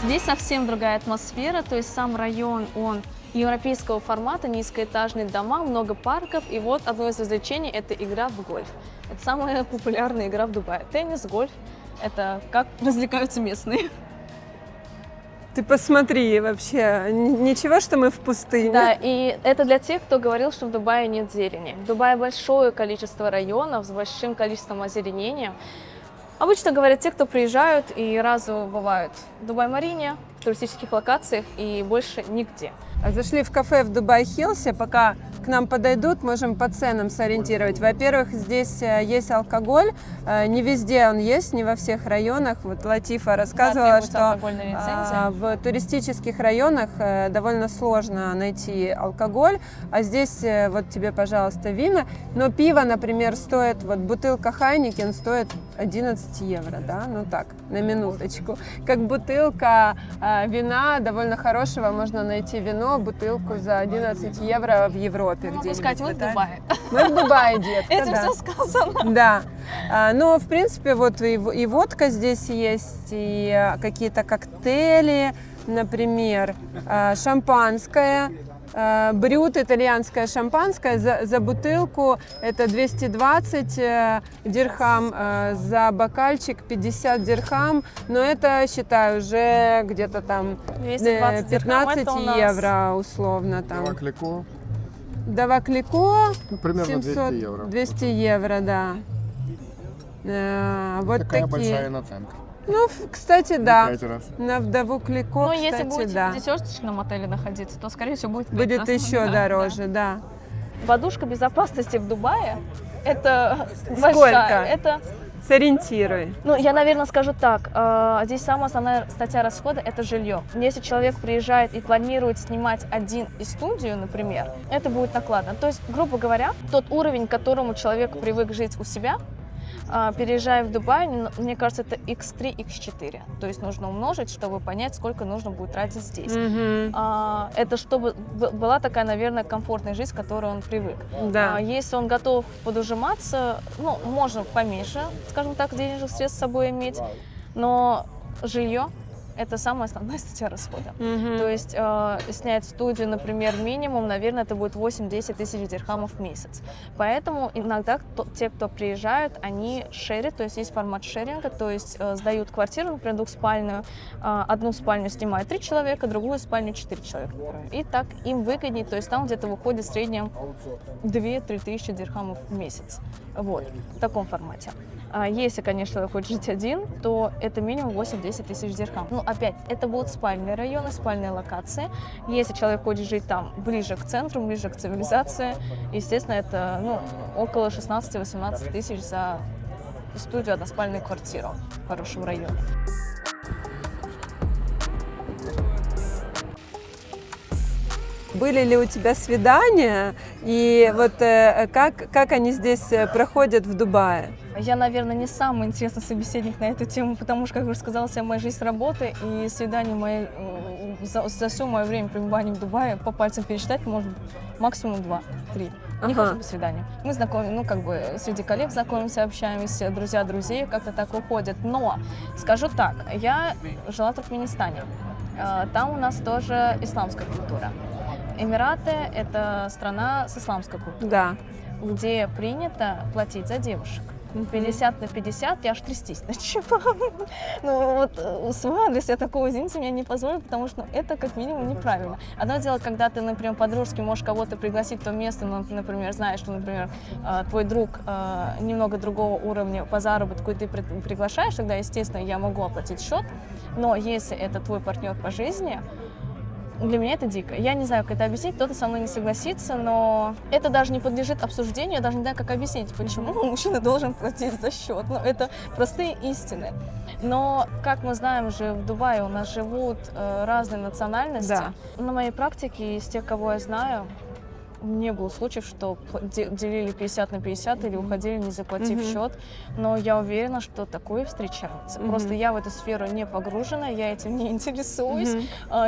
Здесь совсем другая атмосфера, то есть сам район, он европейского формата, низкоэтажные дома, много парков, и вот одно из развлечений – это игра в гольф. Это самая популярная игра в Дубае. Теннис, гольф – это как развлекаются местные. Ты посмотри, вообще, ничего, что мы в пустыне. Да, и это для тех, кто говорил, что в Дубае нет зелени. В Дубае большое количество районов с большим количеством озеленения. Обычно говорят те, кто приезжают и разово бывают в Дубай-Марине, в туристических локациях и больше нигде. Зашли в кафе в Дубай Хиллсе, пока к нам подойдут, можем по ценам сориентировать. Во-первых, здесь есть алкоголь, не везде он есть, не во всех районах. Вот Латифа рассказывала, что в туристических районах довольно сложно найти алкоголь, а здесь вот тебе, пожалуйста, вина. Но пиво, например, стоит, вот бутылка Хайникен стоит 11 евро, да, ну так, на минуточку. Как бутылка вина довольно хорошего, можно найти вино, бутылку за 11 евро в Европе. Могу сказать, мы в Дубае. Мы в Дубае, детка, Этим да. все сказано. Да. Но, в принципе, вот и водка здесь есть, и какие-то коктейли, например, шампанское. Брют, итальянское шампанское, за бутылку это 220 дирхам, за бокальчик 50 дирхам, но это, считаю, уже где-то там 15 евро условно. Там. Даваклико? Даваклико, Ну, примерно 200 евро. 200 евро, да. Вот такая такие. Большая наценка. Ну, кстати, да. 5 раз. На вдову Клико, Но кстати, если будете да. в десятичном отеле находиться, то, скорее всего, будет Будет еще дороже, да. Подушка безопасности в Дубае – это Сколько? большая. Это, Сориентируй. ну, я, наверное, скажу так. Здесь самая основная статья расхода – это жилье. Если человек приезжает и планирует снимать один и студию, например, это будет накладно. То есть, грубо говоря, тот уровень, к которому человек привык жить у себя, переезжая в Дубай, мне кажется, это x3, x4. То есть нужно умножить, чтобы понять, сколько нужно будет тратить здесь. Это чтобы была такая, наверное, комфортная жизнь, к которой он привык. Да. Если он готов подужиматься, ну, можно поменьше, скажем так, денежных средств с собой иметь, но жилье – это самая основная статья расхода. То есть снять студию, например, минимум, наверное, это будет 8-10 тысяч дирхамов в месяц. Поэтому иногда те, кто приезжают, они шерят, то есть есть формат шеринга, то есть сдают квартиру, например, двухспальную, одну спальню снимают 3 человека, другую спальню 4 человека. И так им выгоднее, то есть там где-то выходит в среднем 2-3 тысячи дирхамов в месяц. Вот, в таком формате. Если, конечно, человек хочет жить один, то это минимум 8-10 тысяч дирхам. Ну, опять, это будут спальные районы, спальные локации. Если человек хочет жить там ближе к центру, ближе к цивилизации, естественно, это около 16-18 тысяч за студию, односпальную квартиру в хорошем районе. Были ли у тебя свидания, и вот как они здесь проходят в Дубае? Я, наверное, не самый интересный собеседник на эту тему, потому что, как уже сказала, вся моя жизнь работы и свидания мои за все мое время пребывания в Дубае по пальцам пересчитать, может, максимум 2-3. Не хожу по свиданию. Мы знакомы, среди коллег знакомимся, общаемся, друзья друзей, как-то так уходят. Но скажу так, я жила в Туркменистане. Там у нас тоже исламская культура. Эмираты – это страна с исламской культурой, Да. где принято платить за девушек. 50 на 50, я аж трястись начала. Ну вот свой адрес я такого, извините, меня не позволю, потому что это как минимум неправильно. Одно дело, когда ты, например, по-дружески можешь кого-то пригласить в то место, например, знаешь, что, например, твой друг немного другого уровня по заработку, и ты приглашаешь, тогда, естественно, я могу оплатить счет. Но если это твой партнер по жизни, Для меня это дико. Я не знаю, как это объяснить, кто-то со мной не согласится, но это даже не подлежит обсуждению, я даже не знаю, как объяснить, почему мужчина должен платить за счет. Ну, это простые истины. Но, как мы знаем же, в Дубае у нас живут разные национальности. Да. На моей практике, из тех, кого я знаю, не было случаев, что делили 50 на 50 или уходили, не заплатив счет. Но я уверена, что такое встречается. Просто я в эту сферу не погружена, я этим не интересуюсь.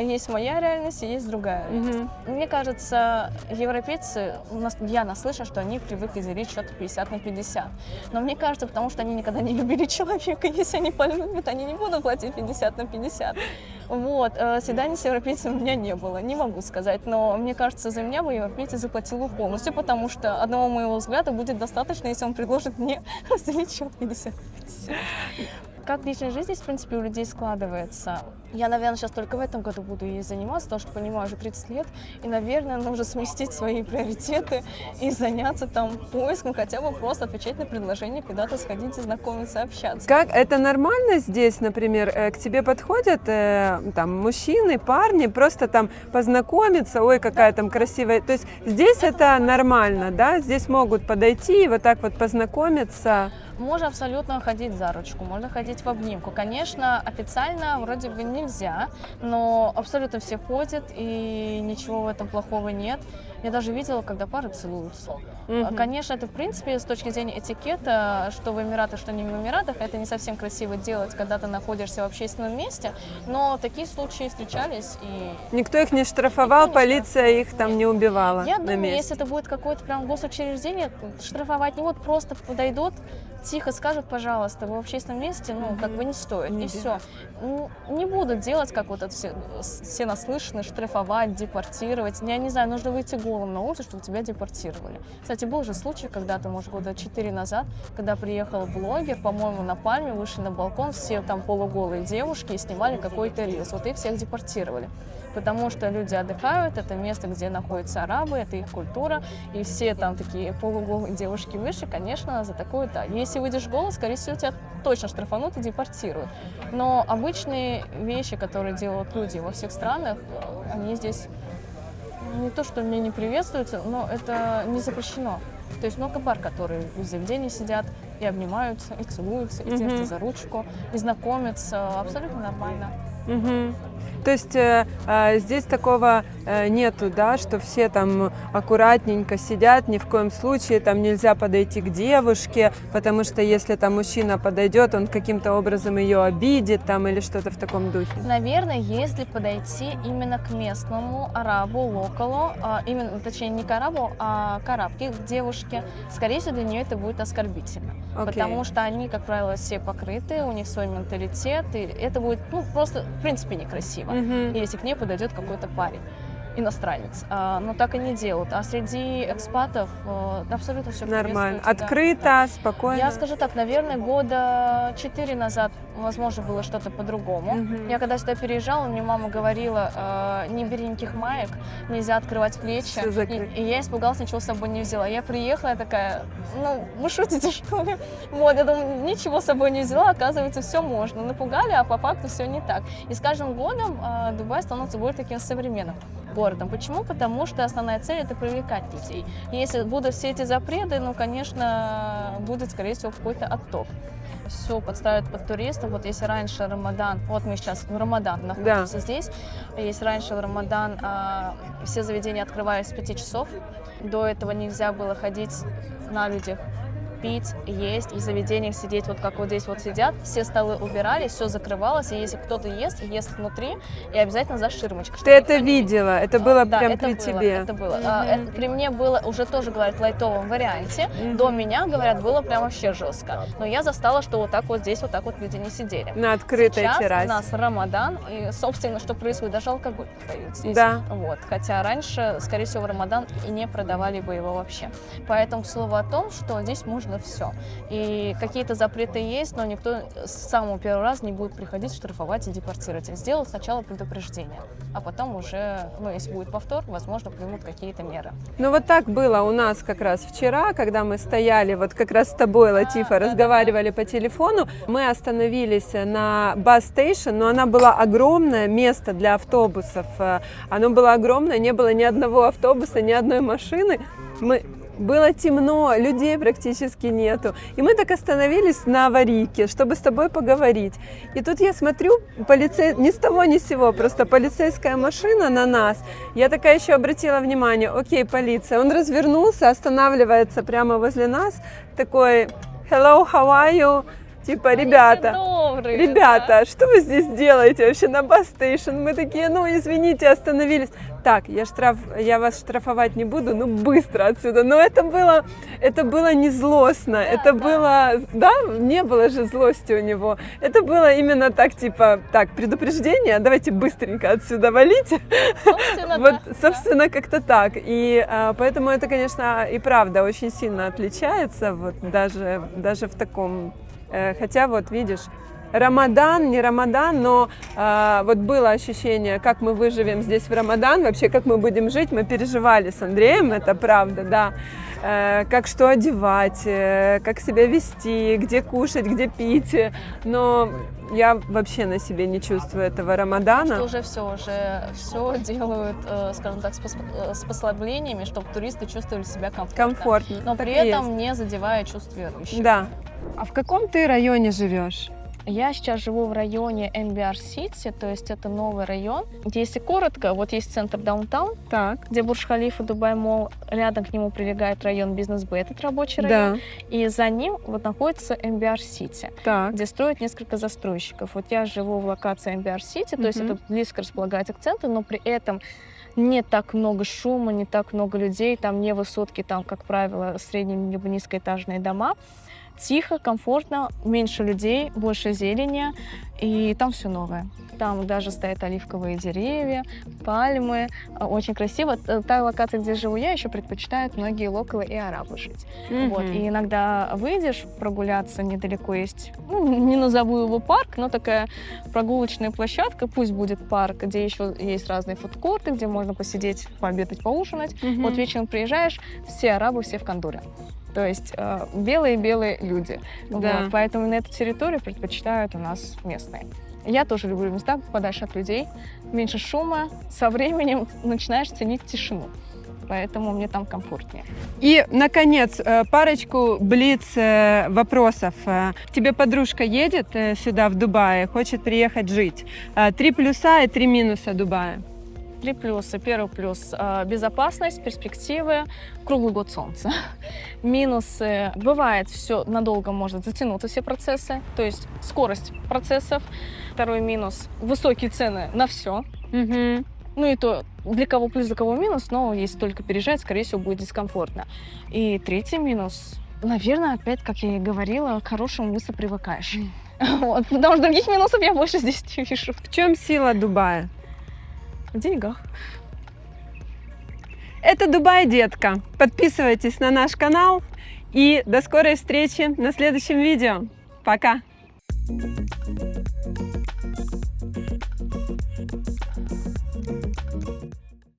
Есть моя реальность и есть другая реальность. Мне кажется, европейцы, я наслышана, что они привыкли делить счет 50 на 50. Но мне кажется, потому что они никогда не любили человека. Если они полюбят, они не будут платить 50 на 50. Вот. Свиданий с европейцем у меня не было, не могу сказать. Но мне кажется, за меня бы европейцы заплатил полностью, потому что одного моего взгляда будет достаточно, если он предложит мне разделить счет 50 на 50. Как личная жизнь здесь, в принципе, у людей складывается. Я, наверное, сейчас только в этом году буду ей заниматься, потому что понимаю, уже 30 лет, и, наверное, нужно сместить свои приоритеты и заняться там поиском, хотя бы просто отвечать на предложение, куда-то сходить и знакомиться, общаться. Как это нормально здесь, например, к тебе подходят там мужчины, парни, просто там познакомиться, ой, какая там красивая. То есть здесь это нормально, да? Здесь могут подойти и вот так вот познакомиться. Можно абсолютно ходить за ручку, можно ходить в обнимку. Конечно, официально вроде бы нельзя, но абсолютно все ходят, и ничего в этом плохого нет. Я даже видела, когда пары целуются. Конечно, это, в принципе, с точки зрения этикета, что в Эмиратах, что не в Эмиратах, это не совсем красиво делать, когда ты находишься в общественном месте, но такие случаи встречались. И никто их не штрафовал, полиция их там не убивала. Я думаю, месте. если это будет какое-то прям госучреждение, штрафовать не будут, просто подойдут, тихо скажут, пожалуйста, вы в общественном месте, ну, как бы не стоит, и все. Не будут делать, как вот это все наслышаны, штрафовать, депортировать. Я не знаю, нужно выйти голым на улицу, чтобы тебя депортировали. Кстати, был же случай когда-то, может, года 4 назад, когда приехал блогер, по-моему, на Пальме, вышли на балкон, все там полуголые девушки и снимали какой-то рилс. Вот их всех депортировали. Потому что люди отдыхают, это место, где находятся арабы, это их культура, и все там такие полуголые девушки выше, конечно, за такое, да. Если выйдешь голый, скорее всего, тебя точно штрафанут и депортируют. Но обычные вещи, которые делают люди во всех странах, они здесь не то, что мне не приветствуются, но это не запрещено. То есть много пар, которые в заведении сидят и обнимаются, и целуются, и держатся за ручку, и знакомятся, абсолютно нормально. То есть здесь такого нету, да, что все там аккуратненько сидят, ни в коем случае там нельзя подойти к девушке, потому что если там мужчина подойдет, он каким-то образом ее обидит там или что-то в таком духе. Наверное, если подойти именно к местному арабу, локалу, именно, точнее, не к арабу, а к арабке, к девушке, скорее всего, для нее это будет оскорбительно. Потому что они, как правило, все покрыты, у них свой менталитет, и это будет, ну, просто, в принципе, некрасиво, если к ней подойдет какой-то парень, иностранец. Но так и не делают. А среди экспатов абсолютно все нормально. приветствуется. Открыто, да. спокойно. Я скажу так, наверное, года 4 назад, возможно, было что-то по-другому. Я когда сюда переезжала, мне мама говорила, не бери никаких маек, нельзя открывать плечи. И я испугалась, ничего с собой не взяла. Я приехала, я такая, ну, вы шутите, что ли? Вот, я думаю, ничего с собой не взяла, оказывается, все можно. Напугали, а по факту все не так. И с каждым годом Дубай становится более таким современным городом. Почему? Потому что основная цель – это привлекать людей. Если будут все эти запреты, ну, конечно, будет, скорее всего, какой-то отток. Все подстраивают под туристов. Вот если раньше Рамадан, вот мы сейчас в Рамадан находимся здесь, если раньше в Рамадан все заведения открывались с 5 часов, до этого нельзя было ходить на людях, пить, есть, в заведениях сидеть, вот как вот здесь вот сидят, все столы убирались, все закрывалось, и если кто-то ест внутри, и обязательно за ширмочкой. Ты это видела? Это было прям при тебе? Это было. Это при мне было, уже тоже, говорят, в лайтовом варианте. До меня, говорят, было прям вообще жестко. Но я застала, что вот так вот здесь вот так вот люди не сидели. На открытой террасе. Сейчас у нас Рамадан, и, собственно, что происходит, даже алкоголь продают здесь. Да. Вот. Хотя раньше, скорее всего, в Рамадан и не продавали бы его вообще. Поэтому, к слову о том, что здесь можно можно все. И какие-то запреты есть, но никто с самого первого раза не будет приходить штрафовать и депортировать. Сделал сначала предупреждение, а потом уже, ну, если будет повтор, возможно, примут какие-то меры. Ну вот так было у нас как раз вчера, когда мы стояли, вот как раз с тобой, Латифа, разговаривали по телефону. Мы остановились на бас-стейшн, но она была огромное место для автобусов. Оно было огромное, не было ни одного автобуса, ни одной машины. Было темно, людей практически нету. И мы так остановились на аварийке, чтобы с тобой поговорить. И тут я смотрю, ни с того ни с сего, просто полицейская машина на нас. Я такая еще обратила внимание, окей, полиция. Он развернулся, останавливается прямо возле нас, такой, hello, how are you? Типа, ребята, Да. что вы здесь делаете вообще на бас-стейшн? Мы такие, ну, извините, остановились. Так, я вас штрафовать не буду, ну, быстро отсюда. Но это было не злостно, не было же злости у него. Это было именно так, типа, так, предупреждение, давайте быстренько отсюда валите. Собственно, как-то так. И поэтому это, конечно, и правда очень сильно отличается, вот даже в таком... Хотя вот видишь, Рамадан, не Рамадан, но вот было ощущение, как мы выживем здесь в Рамадан, вообще как мы будем жить, мы переживали с Андреем, это правда, да, как что одевать, как себя вести, где кушать, где пить, но я вообще на себе не чувствую этого Рамадана. Что уже все делают, скажем так, с послаблениями, чтобы туристы чувствовали себя комфортно. Но при этом не задевая чувств верующих. Да. А в каком ты районе живешь? Я сейчас живу в районе MBR-City, то есть это новый район. Если коротко, вот есть центр даунтаун, где Бурдж-Халифа, Дубай-Молл, рядом к нему прилегает район Бизнес-Бэй, этот рабочий район, и за ним вот находится MBR-City, где строят несколько застройщиков. Вот я живу в локации MBR-City, то есть это близко располагается к центру, но при этом не так много шума, не так много людей, там не высотки, там, как правило, средние либо низкоэтажные дома. Тихо, комфортно, меньше людей, больше зелени, и там все новое. Там даже стоят оливковые деревья, пальмы, очень красиво. Та локация, где живу я, еще предпочитают многие локалы и арабы жить. Вот. И иногда выйдешь прогуляться, недалеко есть, не назову его парк, но такая прогулочная площадка, пусть будет парк, где еще есть разные фудкорты, где можно посидеть, пообедать, поужинать. Вот вечером приезжаешь, все арабы, все в кондуре. То есть белые-белые люди. Да. Вот, поэтому на эту территорию предпочитают у нас местные. Я тоже люблю места подальше от людей, меньше шума. Со временем начинаешь ценить тишину. Поэтому мне там комфортнее. И, наконец, парочку блиц-вопросов. Тебе подружка едет сюда, в Дубае, хочет приехать жить. 3 плюса и 3 минуса Дубая. 3 плюса. Первый плюс – безопасность, перспективы, круглый год солнца. Минусы – бывает, все надолго может затянуться, все процессы, то есть скорость процессов. Второй минус – высокие цены на все. Ну и то, для кого плюс, для кого минус, но если только переезжать, скорее всего, будет дискомфортно. И третий минус – наверное, опять, как я и говорила, к хорошему быстро привыкаешь. Вот, потому что других минусов я больше здесь не вижу. В чем сила Дубая? В деньгах. Это Дубай, детка. Подписывайтесь на наш канал и до скорой встречи на следующем видео. Пока!